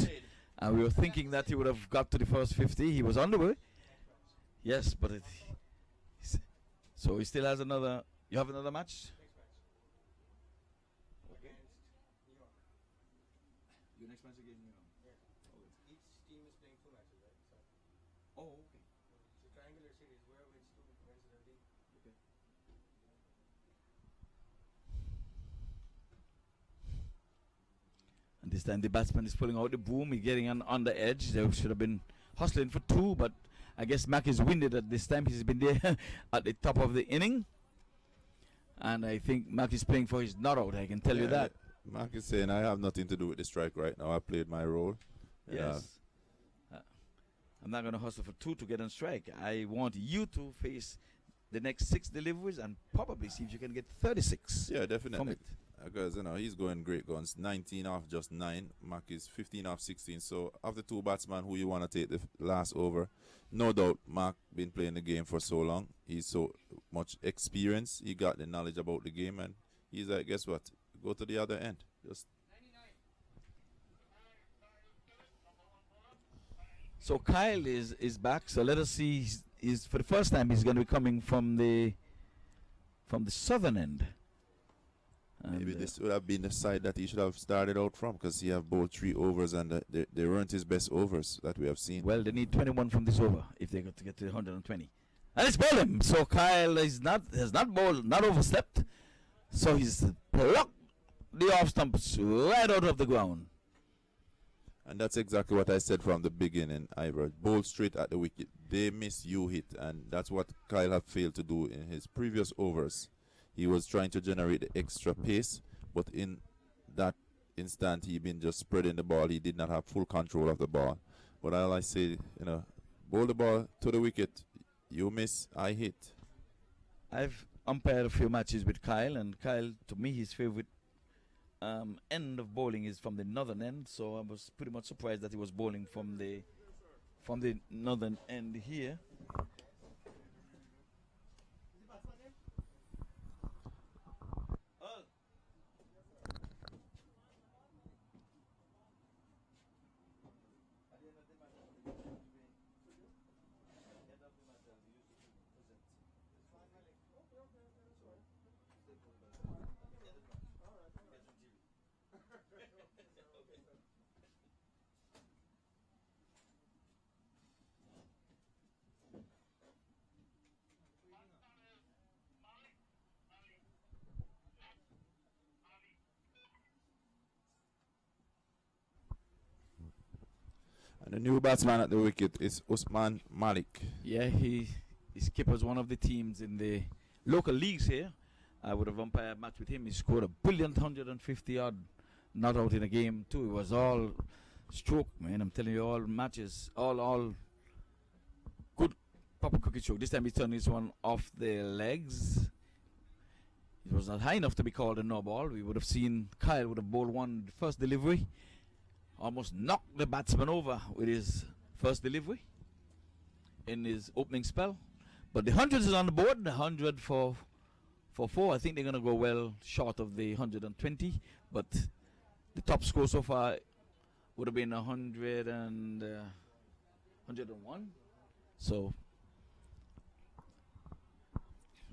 And we were thinking that he would have got to the first 50. He was on the way. Yes, but so he still has another. You have another match? Okay. Your next match again, Each team is playing 2 matches, right? So Oh, okay. it's a triangular series. Whoever wins 2 wins the league. Okay. And this time the batsman is pulling out the boom. He's getting on the edge. They should have been hustling for 2, but I guess MAQ is winded at this time. He's been there at the top of the inning. And I think MAQ is playing for his not out. I can tell you that. MAQ is saying, I have nothing to do with the strike right now. I played my role. Yes. I'm not going to hustle for 2 to get on strike. I want you to face the next 6 deliveries and probably see if you can get 36. Yeah, from definitely. it. Because, he's going great guns. 19 off just 9. MAQ is 15 off 16. So, of the 2 batsmen who you want to take the last over, no doubt MAQ been playing the game for so long. He's so much experience. He got the knowledge about the game. And he's like, guess what? Go to the other end. Just So Kyle is back. So let us see. He's for the first time he's going to be coming from the southern end. maybe And, this would have been the side that he should have started out from, because he have bowled 3 overs and they weren't his best overs that we have seen. well, they need 21 from this over if they got to get to 120. And it's bowled him. So Kyle has not bowled, not overstepped. So he's plucked the off stumps right out of the ground. And that's exactly what I said from the beginning, Ivor. Bowl straight at the wicket. They miss you hit, and that's what Kyle had failed to do in his previous overs. He was trying to generate the extra pace, but in that instant, he been just spreading the ball. He did not have full control of the ball. But all I say, bowl the ball to the wicket. You miss, I hit. I've umpired a few matches with Kyle, and Kyle, to me, his favorite end of bowling is from the northern end. So I was pretty much surprised that he was bowling from the northern end here. And the new batsman at the wicket is Usman Malik. Yeah, his keeper was one of the teams in the local leagues here. I would have umpired a match with him. He scored a brilliant 150 odd, not out in a game too. It was all stroke, man. I'm telling you, all matches, all good proper cricket stroke. This time he turned this one off the legs. It was not high enough to be called a no ball. We would have seen Kyle would have bowled one first delivery, almost knocked the batsman over with his first delivery in his opening spell. But the 100 is on the board. The 100 for 4. I think they're going to go well short of the 120. But the top score so far would have been 101. So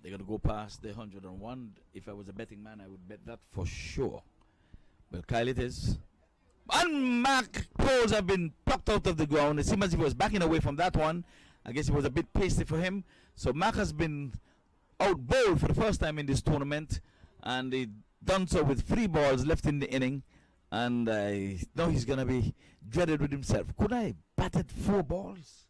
they're going to go past the 101. If I was a betting man, I would bet that for sure. Well, Kyle it is. And MAQ poles have been plucked out of the ground. It seems as if he was backing away from that one. I guess it was a bit pasty for him. So MAQ has been out bowled for the first time in this tournament, and he done so with 3 balls left in the inning. And I know he's gonna be dreaded with himself. Could I batted 4 balls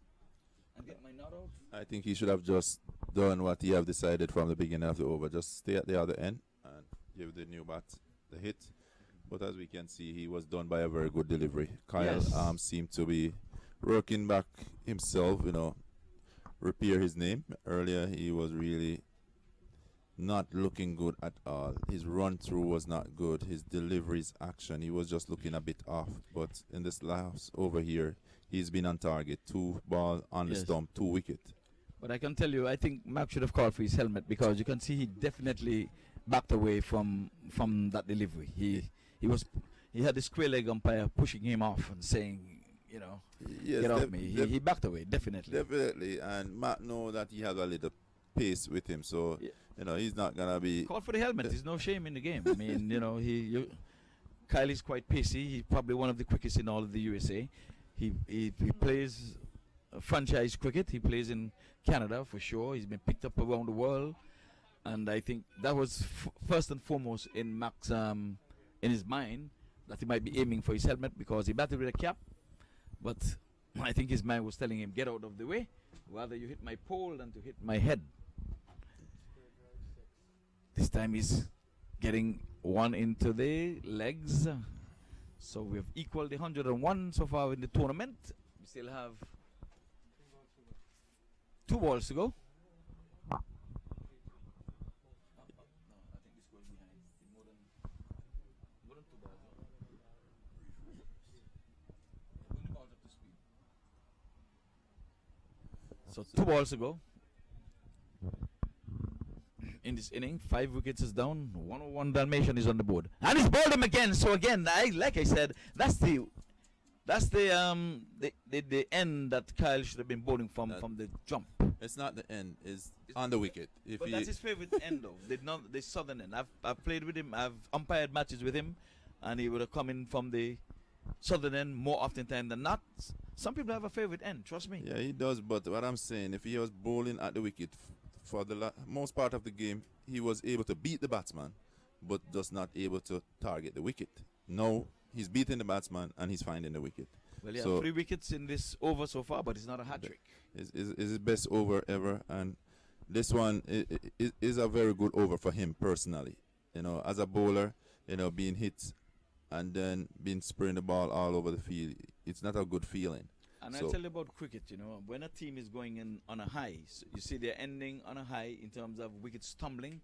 and get my nut out? I think he should have just done what he have decided from the beginning of the over. Just stay at the other end and give the new bat the hit. But as we can see, he was done by a very good delivery. Kyle Yes. seemed to be working back himself, repair his name. Earlier, he was really not looking good at all. His run through was not good. His deliveries, action, he was just looking a bit off. But in this last over here, he's been on target. 2 ball on the Yes. stump, 2 wicket. But I can tell you, I think MAQ should have called for his helmet, because you can see he definitely backed away from that delivery. He had the square leg umpire pushing him off and saying, you know, Yes, get off me. He backed away, definitely. Definitely, and Matt know that he has a little pace with him, so Yeah. you know he's not gonna be. Call for the helmet. There's no shame in the game. I mean, you know, Kyle is quite pacey. He's probably one of the quickest in all of the USA. He plays franchise cricket. He plays in Canada for sure. He's been picked up around the world, and I think that was first and foremost in Mac's in his mind, that he might be aiming for his helmet because he batted with a cap. But I think his mind was telling him, get out of the way. Rather you hit my pole than to hit my head. This time he's getting one into the legs. So we've equaled the 101 so far in the tournament. We still have 2 balls to go. So 2 balls to go. In this inning, 5 wickets is down. 101 Dalmatian is on the board, and he's bowled him again. So again, like I said, that's the end that Kyle should have been bowling from the jump. It's not the end; it's on the wicket. But that's his favorite end, though. The southern end. I've played with him. I've umpired matches with him, and he would have come in from the southern end more often than not. Some people have a favorite end. Trust me. Yeah, he does. But what I'm saying, if he was bowling at the wicket for the most part of the game, he was able to beat the batsman, but just not able to target the wicket. Now he's beating the batsman and he's finding the wicket. Well, he So had 3 wickets in this over so far, but it's not a hat trick. is his best over ever, and this one is a very good over for him personally. You know, as a bowler, you know, being hit and then being spraying the ball all over the field, it's not a good feeling. And So- I'll tell you about cricket, you know, when a team is going in on a high, so you see they're ending on a high in terms of wickets tumbling.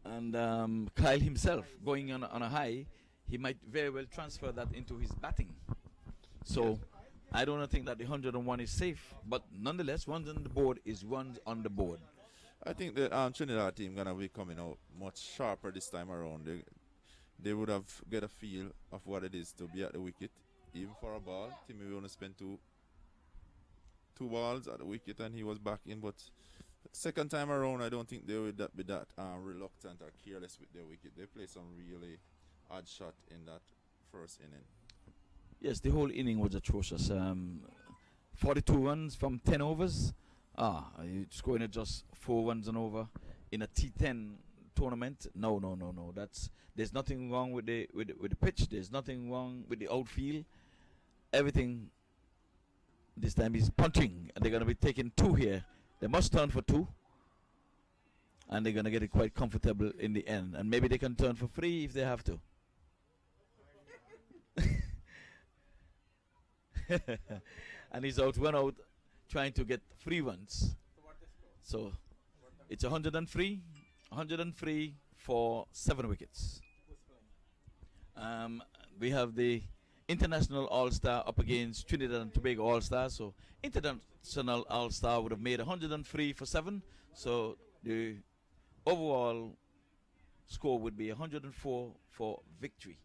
And Kyle himself going on a high, he might very well transfer that into his batting. So I don't think that the 101 is safe, but nonetheless, runs on the board is runs on the board. I think the Trinidad team gonna be coming out much sharper this time around. They would have get a feel of what it is to be at the wicket, even for a ball. Timmy only spent two balls at the wicket and he was back in. But second time around, I don't think they would be that reluctant or careless with their wicket. They played some really odd shot in that first inning. Yes, the whole inning was atrocious. 42 runs from 10 overs. You scoring at just 4 runs and over in a T10 tournament. No. There's nothing wrong with the pitch. There's nothing wrong with the outfield. Everything this time is punching, and they're gonna be taking 2 here. They must turn for 2, and they're gonna get it quite comfortable in the end. And maybe they can turn for 3 if they have to. And he's out, run out, trying to get 3 runs. So it's 103 for 7 wickets. We have the International All-Star up against Trinidad and Tobago All-Star. So International All-Star would have made 103 for 7. So the overall score would be 104 for victory.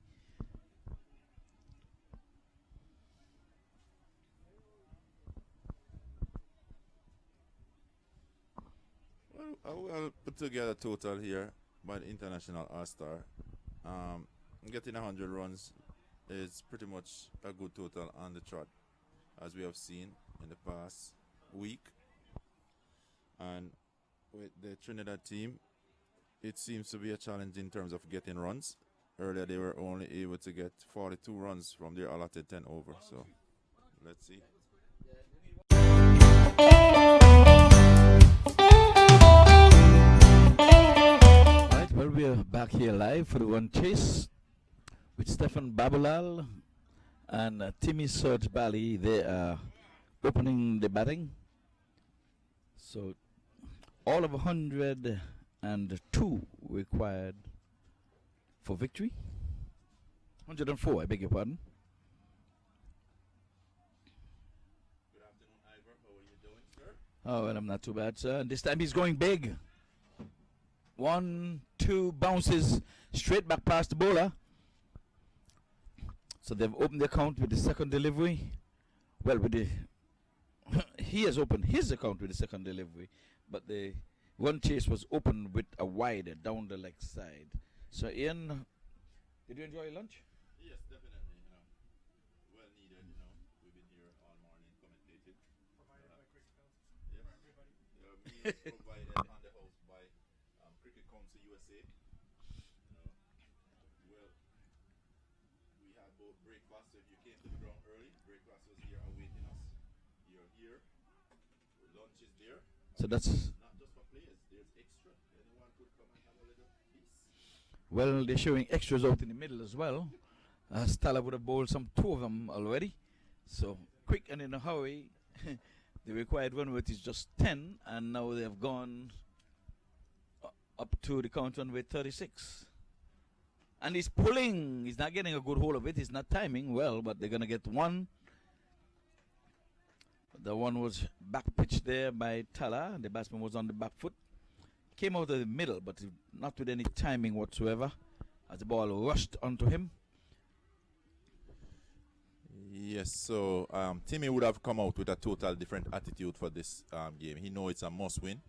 I'll put together a total here by the International All-Star. Getting 100 runs is pretty much a good total on the trot, as we have seen in the past week. And with the Trinidad team, it seems to be a challenge in terms of getting runs. Earlier they were only able to get 42 runs from their allotted 10 over. So let's see. Right, well, we are back here live for the one chase with Stefan Babulal and Timmy Serge Bali. They are opening the batting. So all of 102 required for victory. 104, I beg your pardon. Good afternoon, Ivor. How are you doing, sir? Oh, well, I'm not too bad, sir. And this time he's going big. 1-2 bounces straight back past the bowler. So they've opened the account with the second delivery. Well, with the he has opened his account with the second delivery, but the one chase was opened with a wider down the leg side. So Ian, did you enjoy your lunch? Yes, definitely. Well needed. We've been here all morning, commentated. Provided by Cricket Council. Yes. For everybody. Meals provided on the house by Cricket Council USA. Well, we had both breakfast. So if you came to the ground early, breakfast was here awaiting us. You're here. Lunch is there. So that's Not just for players. There's extra. Anyone could come and have a little piece. well. They're showing extras out in the middle as well. Stella would have bowled some 2 of them already. So quick and in a hurry. The required run rate is just 10, and now they have gone up to the count run rate 36. And he's pulling. He's not getting a good hold of it. He's not timing well, but they're going to get one. The one was back pitched there by Tala. The batsman was on the back foot. Came out of the middle, but not with any timing whatsoever, as the ball rushed onto him. Yes, so Timmy would have come out with a total different attitude for this game. He knows it's a must-win,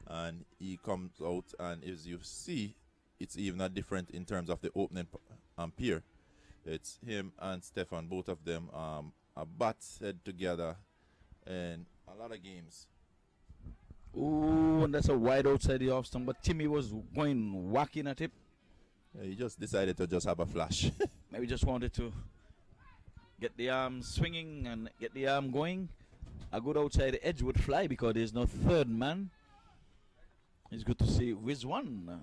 and he comes out, and as you see, it's even a different in terms of the opening pair. It's him and Stefan, both of them are bats head together in a lot of games. Ooh, and that's a wide outside the off stump, but Timmy was going whacking at it. Yeah, he just decided to just have a flash. Maybe just wanted to get the arm swinging and get the arm going. A good outside edge would fly because there's no third man. It's good to see Rizwan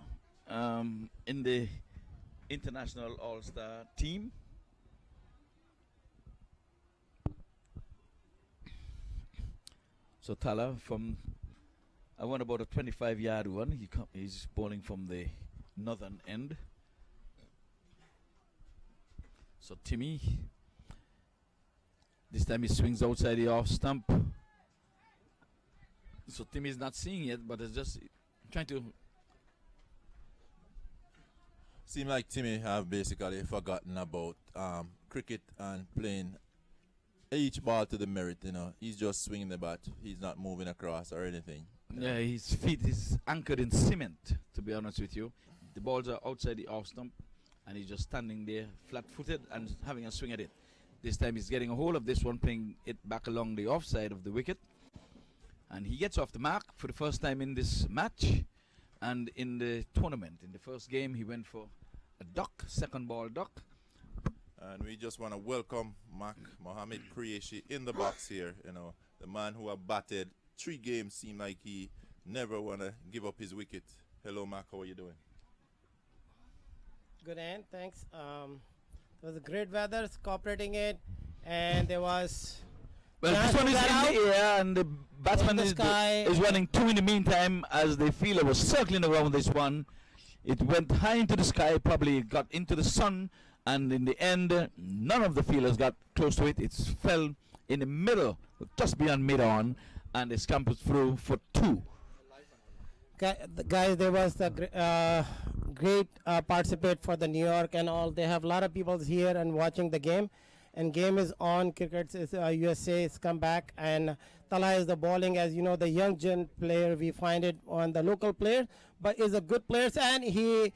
in the international all-star team. So Tala from I won about a 25-yard one. He's bowling from the northern end. So Timmy, this time he swings outside the off stump. So Timmy's not seeing it, but is just trying to. Seems like Timmy have basically forgotten about cricket and playing each ball to the merit. He's just swinging the bat. He's not moving across or anything. Yeah, his feet is anchored in cement, to be honest with you. The balls are outside the off stump, and he's just standing there flat-footed and having a swing at it. This time he's getting a hold of this one, playing it back along the offside of the wicket. And he gets off the mark for the first time in this match and in the tournament. In the first game, he went for a duck, second ball duck. And we just want to welcome MAQ Mohammed Qureshi in the box here. The man who have batted 3 games, seemed like he never want to give up his wicket. Hello, MAQ, how are you doing? Good, and thanks. There was a great weather, cooperating it, and there was. Well, this one is in the air, and the batsman is running 2 in the meantime as the fielder was circling around this one. It went high into the sky, probably got into the sun, and in the end, none of the fielders got close to it. It fell in the middle, just beyond mid-on, and they scampered through for 2. Guys, there was the great participate for the New York and all. They have a lot of people here and watching the game. And game is on. Cricket is USA has come back, and Tala is the bowling. As you know, the young gen player, we find it on the local player, but is a good player, and he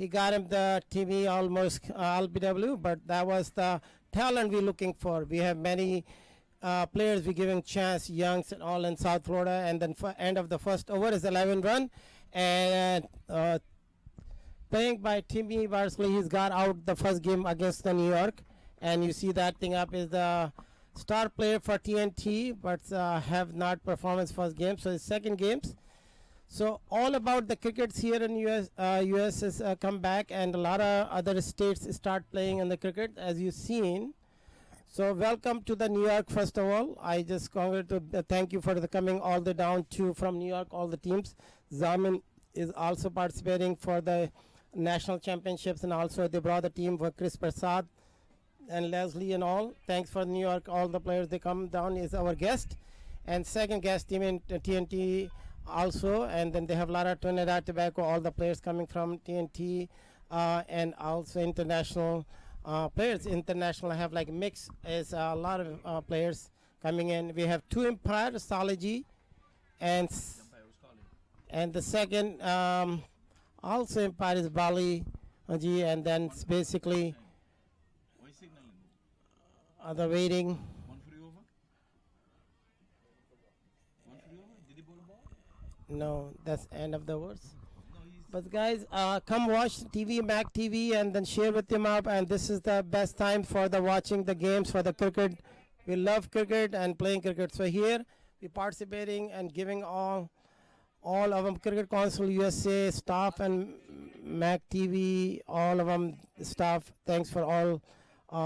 got him the TV almost LBW, but that was the talent we're looking for. We have many players we giving chance, youngs and all in South Florida, and then for end of the first over is 11 run, and playing by Timmy Barsley, he's got out the first game against the New York. And you see that thing up is the star player for TNT, but have not performance first game, so his second games. So all about the crickets here in US has come back, and a lot of other states start playing in the cricket, as you've seen. So welcome to the New York, first of all. I just wanted to thank you for the coming all the down to from New York, all the teams. Zamin is also participating for the national championships, and also they brought the team for Chris Prasad and Leslie and all. Thanks for New York, all the players, they come down is our guest. And second guest team in TNT, also, and then they have a lot of Trinidad Tobago, all the players coming from TNT, and also international players. International have like mix is a lot of players coming in. We have two Empire, Astrology, and and the second also Empire is Bali, and then it's basically the waiting. No, that's end of the words. But guys, come watch TV, MAQ TV, and then share with them up. And this is the best time for the watching the games for the cricket. We love cricket and playing cricket. So here we participating and giving all of them, Cricket Council USA staff and MAQ TV, all of them staff. Thanks for all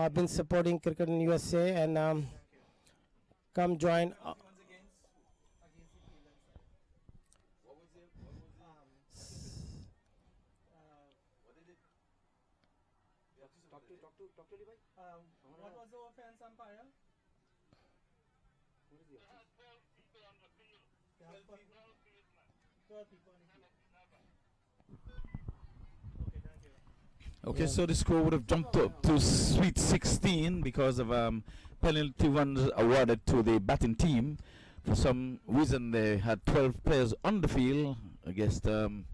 been supporting cricket in USA, and come join. What was the offense, umpire? What is the offense? 12 people on the field. Okay, thank you. Okay, so the score would have jumped up to sweet 16 because of penalty runs awarded to the batting team. For some reason, they had 12 players on the field. I guess the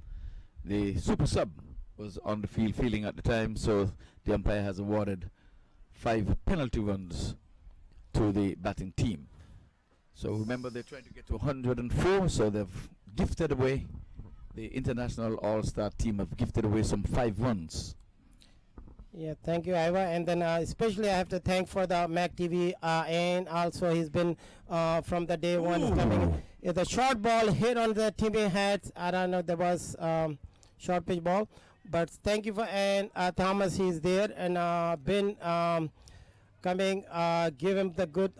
super sub was on the field fielding at the time, so the umpire has awarded 5 penalty runs to the batting team. So remember, they're trying to get to 104, so they've gifted away. The international all-star team have gifted away some 5 runs. Yeah, thank you, Iva. And then especially I have to thank for the MAQ TV, and also he's been from the day one coming. The short ball hit on the teammate heads. I don't know, there was short pitch ball. But thank you for, and Thomas, he's there, and been coming, give him the good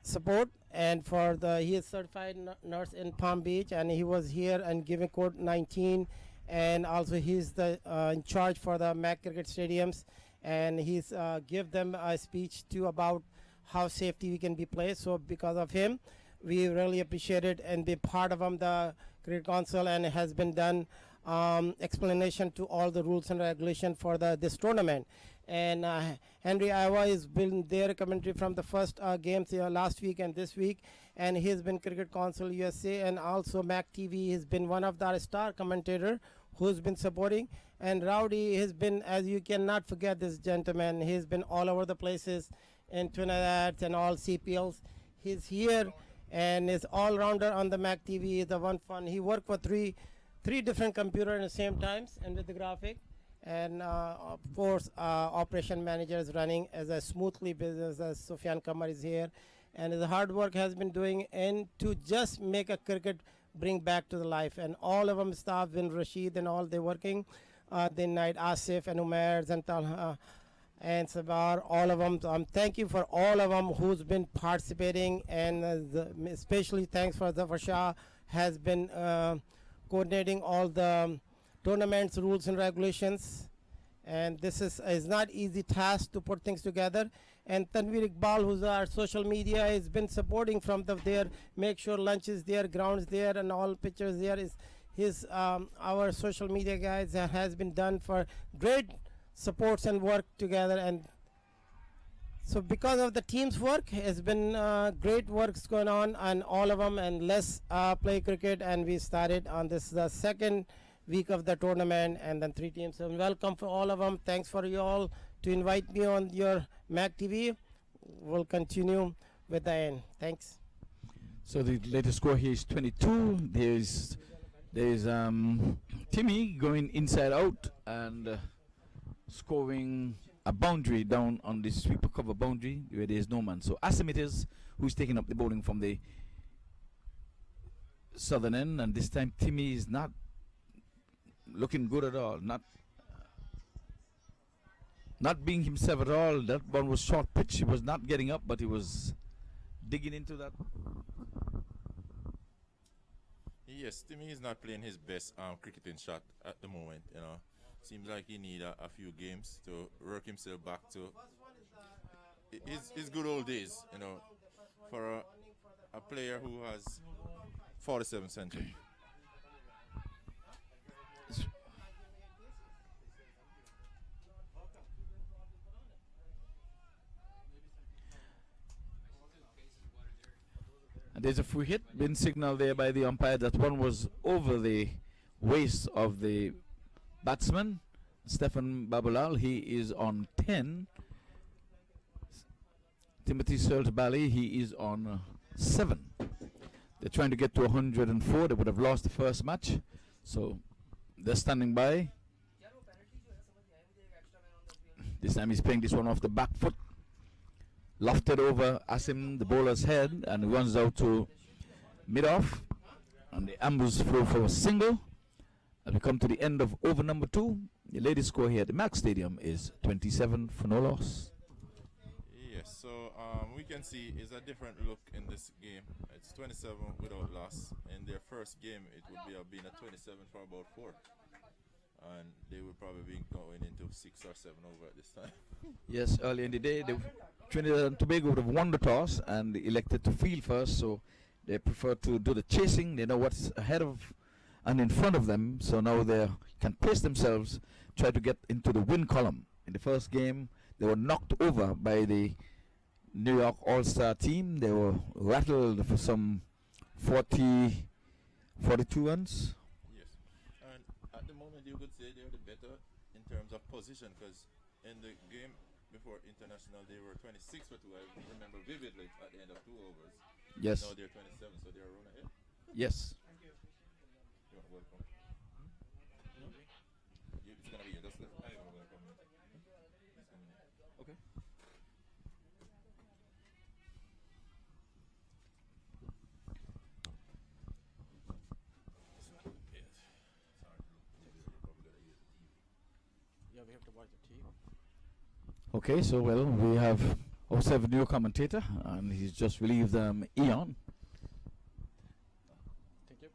support. And for he is certified nurse in Palm Beach, and he was here and giving code 19. And also he's the in charge for the MAQ cricket stadiums, and he's give them a speech too about how safety we can be placed. So because of him, we really appreciate it and be part of the Cricket Council, and it has been done explanation to all the rules and regulation for this tournament. And Henry Iowa has been there commentary from the first games last week and this week, and he's been Cricket Council USA, and also MAQ TV has been one of the star commentator who's been supporting. And Rowdy has been, as you cannot forget this gentleman, he's been all over the places in Trinidad and all CPLs. He's here and is all-rounder on the MAQ TV. The one fun, he worked for three different computers at the same times and with the graphic. And of course, operation manager is running as a smoothly business as Sufyan Kamar is here. And his hard work has been doing and to just make a cricket bring back to the life. And all of them staff, been Rashid and all, they're working the night, Asif and Umair and Talha and Sabar, all of them. Thank you for all of them who's been participating, and especially thanks for Zafar Shah has been coordinating all the tournaments, rules and regulations. And this is not easy task to put things together. And Tanveer Iqbal, who's our social media, has been supporting from there, make sure lunch is there, grounds there, and all pictures there. Is his our social media guys has been done for great supports and work together. And so because of the team's work, has been great works going on all of them. And let's play cricket. And we started on this the second week of the tournament, and then 3 teams. So welcome for all of them. Thanks for you all to invite me on your MAQ TV. We'll continue with the end. Thanks. So the latest score here is 22. There's Timmy going inside out and scoring a boundary down on the sweeper cover boundary where there is no man. So Asim it is who's taking up the bowling from the southern end, and this time Timmy is not looking good at all, not being himself at all. That one was short pitch. He was not getting up, but he was digging into that. Yes, Timmy is not playing his best cricketing shot at the moment. Seems like he need a few games to work himself back to his good old days. For a player who has 47th century. And there's a free hit been signaled there by the umpire. That one was over the waist of the batsman, Stefan Babalal. He is on 10. Timothy Bally, he is on 7. They're trying to get to 104. They would have lost the first match. So they're standing by. This time he's playing this one off the back foot. Lofted over Asim, the bowler's head, and runs out to mid-off. And the ambush throw for a single. As we come to the end of over number 2, the latest score here at the MAQ Stadium is 27 for no loss. Yes, so we can see it's a different look in this game. It's 27 without loss. In their first game, it would be been a 27 for about 4. And they would probably be going into 6 or 7 over at this time. Yes, early in the day, Trinidad and Tobago would have won the toss and elected to field first, so they prefer to do the chasing. They know what's ahead of and in front of them, so now they can pace themselves, try to get into the win column. In the first game, they were knocked over by the New York All-Star team. They were rattled for some 42 runs. Yes, and at the moment you could say they're the better in terms of position, because in the game before international they were 26 for 2. I remember vividly at the end of 2 overs. Yes. Now they're 27, so they're a run ahead. Yes. You're welcome. It's gonna be you. Just I am welcome. Okay. Yeah, we have to watch the TV. Okay, so well, we have also have a new commentator, and he's just relieved Eon. Thank you.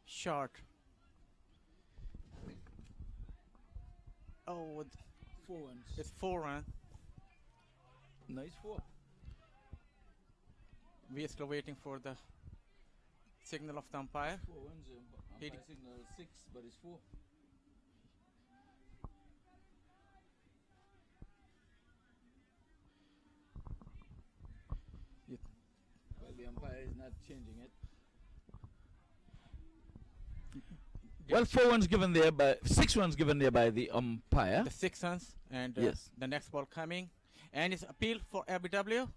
Short. Oh, 4 runs. it's 4 run. Nice 4. We are still waiting for the signal of the umpire. 4 runs. Umpire signal 6, but it's 4. Yeah. Well, the umpire is not changing it. Well, 4 runs given there by 6 runs given there by the umpire. The 6 runs and Yes. the next ball coming, and it's appeal for LBW,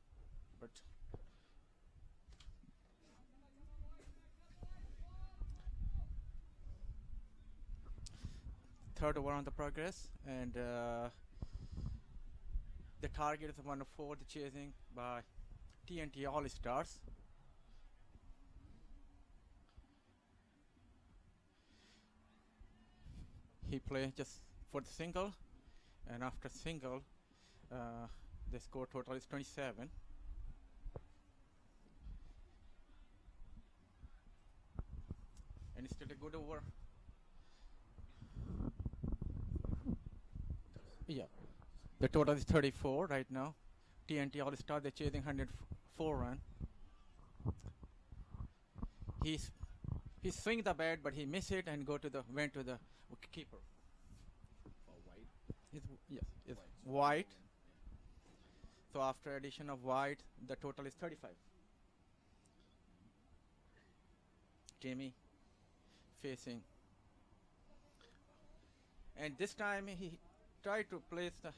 but third over on the progress, and the target is 104. The chasing by TNT All Stars. He plays just for the single, and after single, the score total is 27. And it's still a good over. Yeah, the total is 34 right now. TNT All Star, they're chasing 104 run. He's swing the bat, but he missed it and went to the keeper. Yes, it's white. So after addition of white, the total is 35. Jamie facing, and this time he tried to place the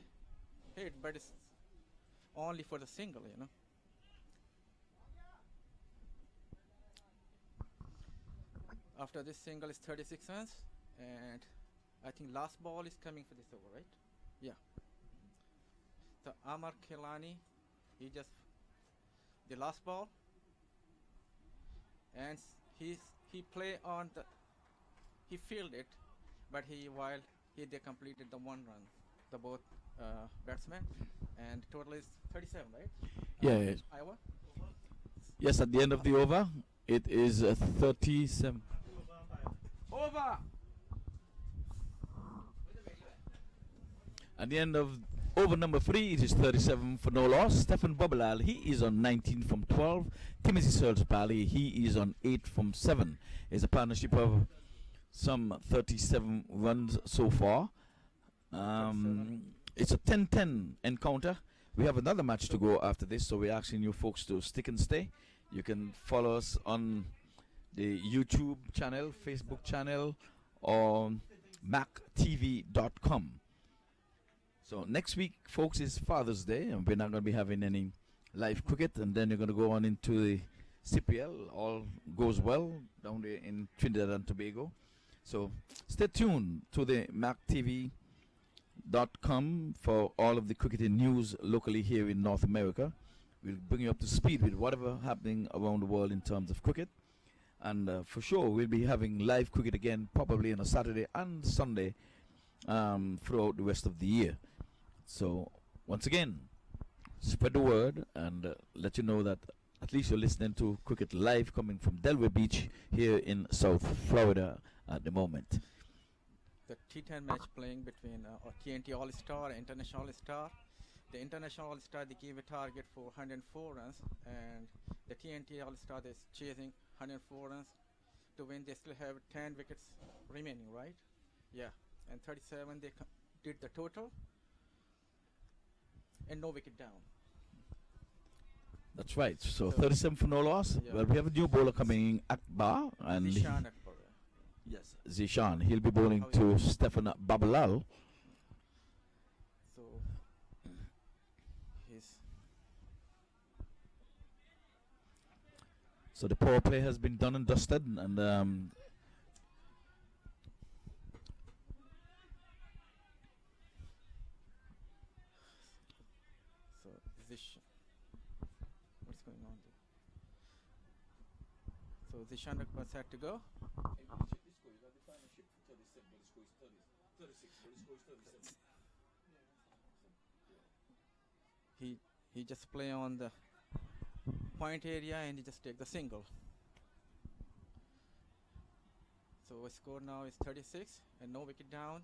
hit, but it's only for the single, you know. After this single is 36 runs, and I think last ball is coming for this over, right? Yeah. the Amar Khilani, he just the last ball, and he play on the he fielded, but while they completed the 1 run, the both batsmen, and total is 37, right? Yeah, yes. Iowa. Yes, at the end of the over, it is 37. Over. At the end of over number 3, it is 37 for no loss. Stefan Bobalal, he is on 19 from 12. Timothy Searles Bally, he is on 8 from 7. It's a partnership of some 37 runs so far. It's a 10-10 encounter. We have another match to go after this, so we're asking you folks to stick and stay. You can follow us on the YouTube channel, Facebook channel, or MAQ TV.com. So next week, folks, is Father's Day, and we're not going to be having any live cricket, and then you're going to go on into the CPL. All goes well down there in Trinidad and Tobago. So stay tuned to the MAQTV.com for all of the cricketing news locally here in North America. We'll bring you up to speed with whatever happening around the world in terms of cricket. And for sure, we'll be having live cricket again, probably on a Saturday and Sunday throughout the rest of the year. So once again, spread the word and let you know that at least you're listening to cricket live coming from Delaware Beach here in South Florida at the moment. The T10 match playing between TNT All-Star and International All-Star. The International All-Star, they gave a target for 104 runs, and the TNT All-Star is chasing 104 runs to win. They still have 10 wickets remaining, right? Yeah, and 37 they did the total, and no wicket down. That's right. So 37 for no loss. Yeah. Well, we have a new bowler coming in, Akbar, and Zishan Akbar. yes, Zishan. He'll be bowling to Stefan Babalal. So he's So the power play has been done and dusted, and so Zishan. What's going on there? So Zishan Akbar set to go. He just play on the point area and he just take the single. So the score now is 36 and no wicket down.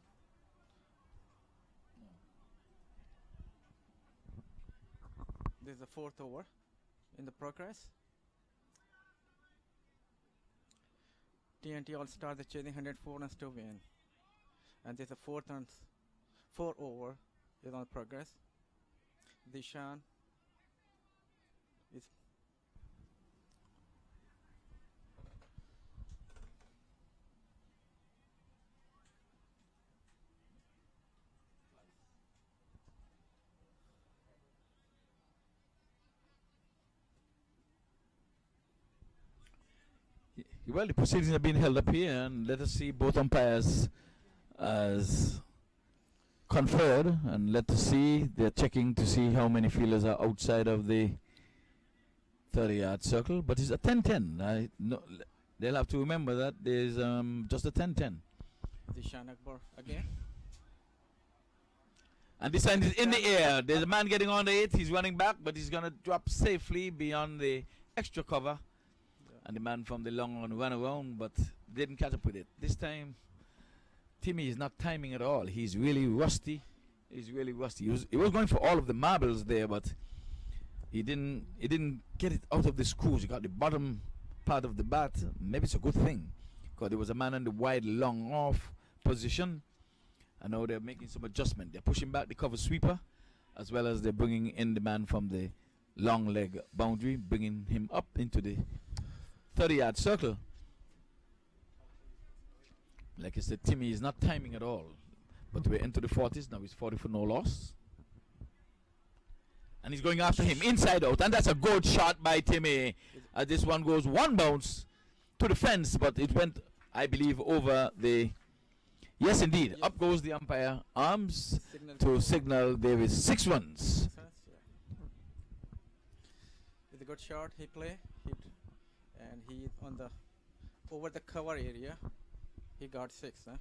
This is the 4th over in the progress. TNT All-Star, they're chasing 104 runs to win. And there's a 4 over is on progress. Dishan is well, the proceedings are being held up here, and let us see both umpires as conferred, and let us see, they're checking to see how many fielders are outside of the 30-yard circle, but it's a 10-10. They'll have to remember that there's just a 10-10. Dishan Akbar again. And this time is in the air. There's a man getting on the 8. He's running back, but he's going to drop safely beyond the extra cover. And the man from the long one ran around, but didn't catch up with it. This time, Timmy is not timing at all. He's really rusty. He was going for all of the marbles there, but he didn't get it out of the screws. He got the bottom part of the bat. Maybe it's a good thing, because there was a man in the wide long off position, and now they're making some adjustment. They're pushing back the cover sweeper, as well as they're bringing in the man from the long leg boundary, bringing him up into the 30-yard circle. Like I said, Timmy is not timing at all. But we're into the 40s. Now he's 40 for no loss. And he's going after him inside out. And that's a good shot by Timmy. This one goes one bounce to the fence. But it went, I believe, over the... Yes, indeed. Up goes the umpire. Arms to signal there is 6 runs. the good shot he play. And he on the over the cover area. He got 6. Huh?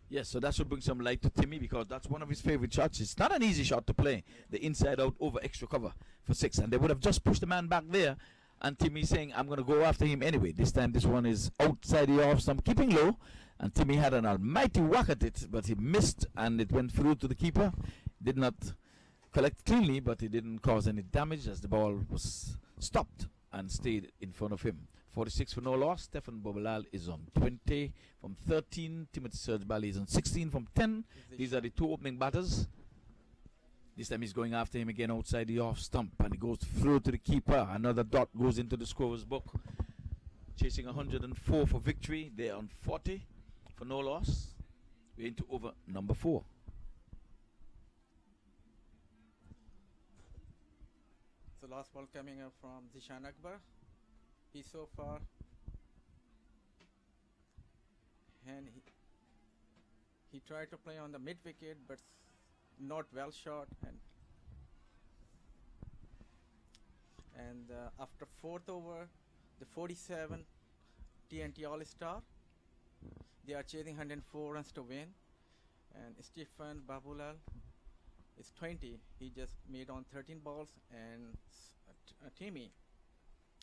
Yes, so that should bring some light to Timmy because that's one of his favorite shots. It's not an easy shot to play, the inside out over extra cover for 6. And they would have just pushed the man back there. And Timmy saying, I'm going to go after him anyway. This time this one is outside the off stump, keeping low. And Timmy had an almighty whack at it, but he missed and it went through to the keeper. Did not collect cleanly, but it didn't cause any damage as the ball was stopped and stayed in front of him. 46 for no loss. Stefan Bobalal is on 20 from 13. Timothy Serge Bali is on 16 from 10. These are the two opening batters. This time he's going after him again outside the off stump, and he goes through to the keeper. Another dot goes into the scorer's book. Chasing 104 for victory. They're on 40 for no loss. We're into over number 4. So last ball coming up from Zishan Akbar. He's so far, and he tried to play on the mid wicket, but not well shot. And after 4th over, the 47 TNT All Star, they are chasing 104 runs to win. And Stephen Babulal is 20. He just made on 13 balls, and Timmy,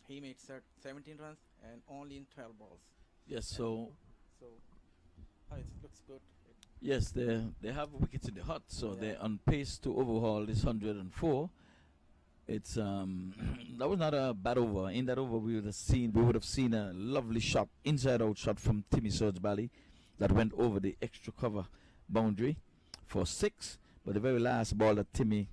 he made 17 runs and only in 12 balls. Yes, so it looks good. yes, they have wickets in the hut, so they're on pace to overhaul this 104. It's that was not a bad over. In that over, we would have seen a lovely shot, inside out shot from Timmy Serge Bali that went over the extra cover boundary for 6. But the very last ball that Timmy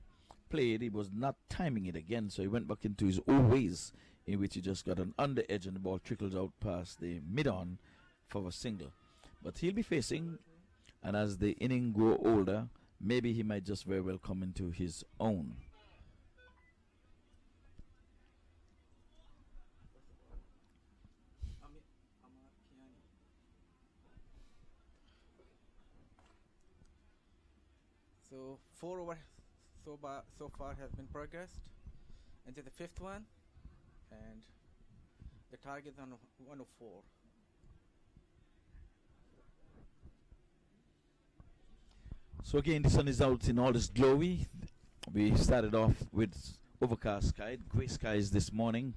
played, he was not timing it again, so he went back into his old ways, in which he just got an under edge and the ball trickles out past the mid-on for a single. But he'll be facing, and as the inning grow older, maybe he might just very well come into his own. So 4 over so far has been progressed into the 5th one, and the target is on 104. So again, the sun is out in all its glory. We started off with overcast sky, grey skies this morning,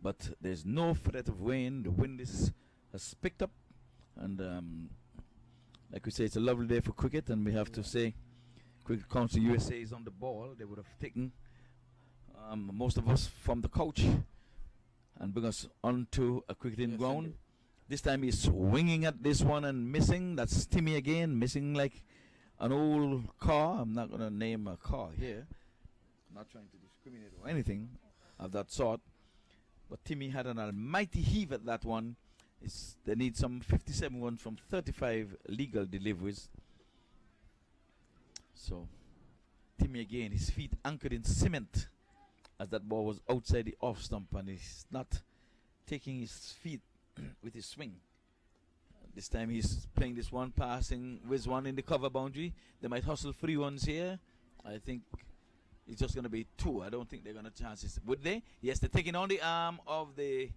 but there's no threat of rain. The wind has picked up, and like we say, it's a lovely day for cricket, and we have to say Cricket Council USA is on the ball. They would have taken most of us from the couch and bring us onto a cricketing ground. Indeed. This time he's swinging at this one and missing. That's Timmy again, missing like an old car. I'm not going to name a car here. I'm not trying to discriminate or anything of that sort. But Timmy had an almighty heave at that one. They need some 57 runs from 35 legal deliveries. So Timmy again, his feet anchored in cement as that ball was outside the off stump, and he's not taking his feet with his swing. This time he's playing this one, passing with one in the cover boundary. They might hustle 3 runs here. I think it's just going to be 2. I don't think they're going to chance it. Would they? Yes, they're taking on the arm of the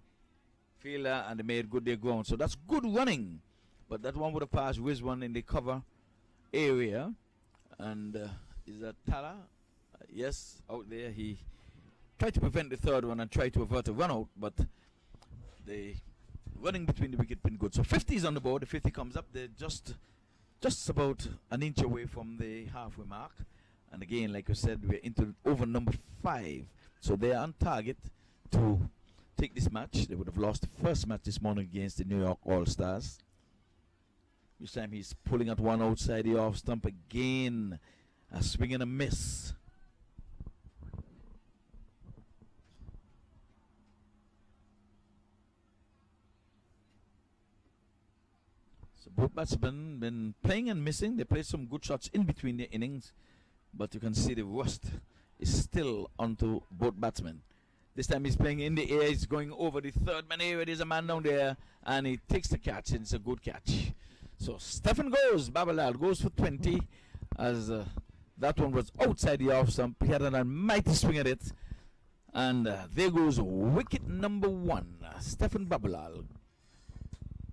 fielder, and they made good their ground. So that's good running. But that one would have passed with one in the cover area. And is that Tala? Yes, out there. He tried to prevent the 3rd one and tried to avert a run out, but the running between the wicket been good. So 50 is on the board. The 50 comes up. They're just about an inch away from the halfway mark. And again, like I said, we're into over number 5. So they are on target to take this match. They would have lost the first match this morning against the New York All-Stars. This time he's pulling at one outside the off stump again. A swing and a miss. So both batsmen been playing and missing. They played some good shots in between their innings, but you can see the rust is still onto both batsmen. This time he's playing in the air. He's going over the 3rd man area. There's a man down there, and he takes the catch, and it's a good catch. So Stefan Babalal goes for 20, as that one was outside the off stump. He had an almighty swing at it, And there goes wicket number 1. Stephen Babalal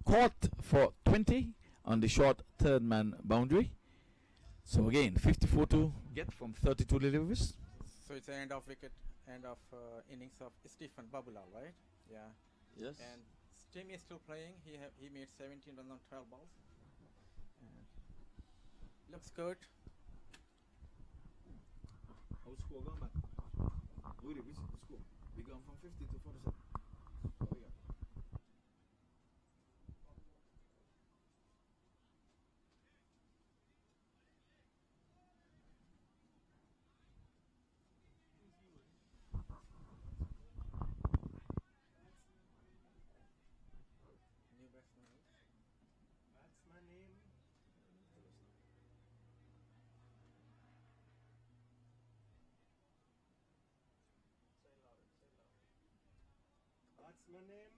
caught for 20 on the short third man boundary. So again, 54 to get from 32 deliveries. So it's the end of wicket, end of innings of Stephen Babulal, right? Yeah. Yes. And Timmy is still playing. He made 17 runs on 12 balls. Looks good. How's score going back? Wait, which score? We gone from 50 to 47. What we got? New batsman. Batsman name. Batsman name.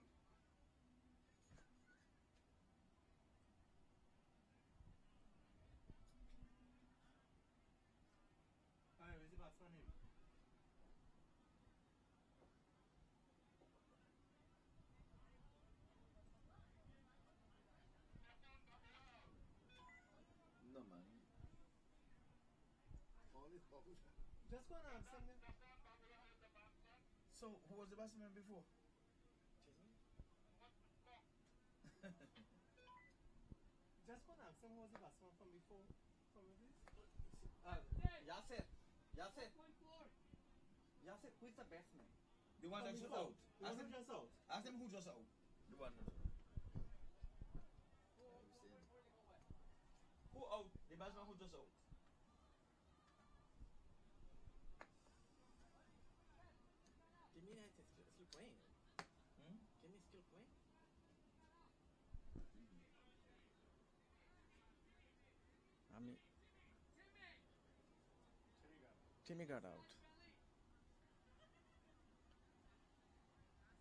Hi, where's the batsman name? No, man. Just go and ask him. So, who was the batsman before? Just go and ask him who was the batsman from before. From this? Yasir. Yasir. Yasir, who is the batsman? The one From that just before. out. The one who just out. Ask them who just out. The one that who out? The batsman who just out. Timmy is still playing. Hmm? Timmy is still playing. I mean, Timmy got out.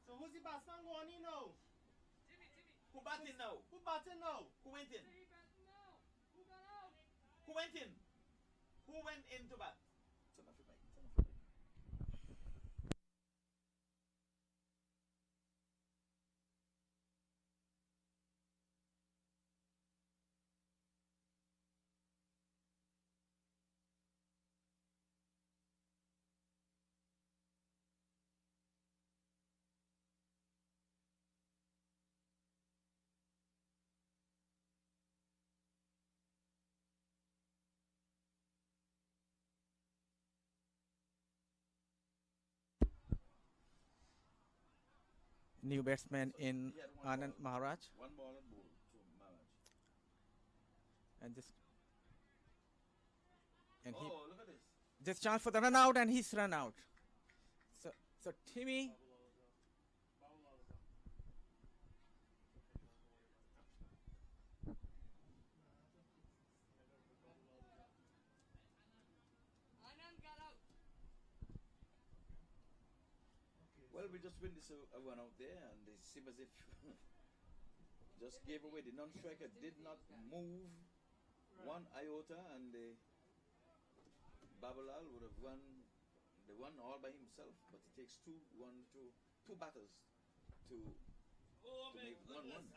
So who's the batsman going in now? Who batting now? Who batting now? Who went in? Who went in? Who went in to bat? Turn off your mic. Turn off your mic. New batsman in He had one Anand ball. Maharaj. One ball and ball to Maharaj. And this. And Oh, look at this. this chance for the run out, and he's run out. So Timmy. Well, we just win this one out there, and it seems as if just gave away. The non-striker did not move one iota, and Babalal would have won the one all by himself. But it takes two batters to make 1-1.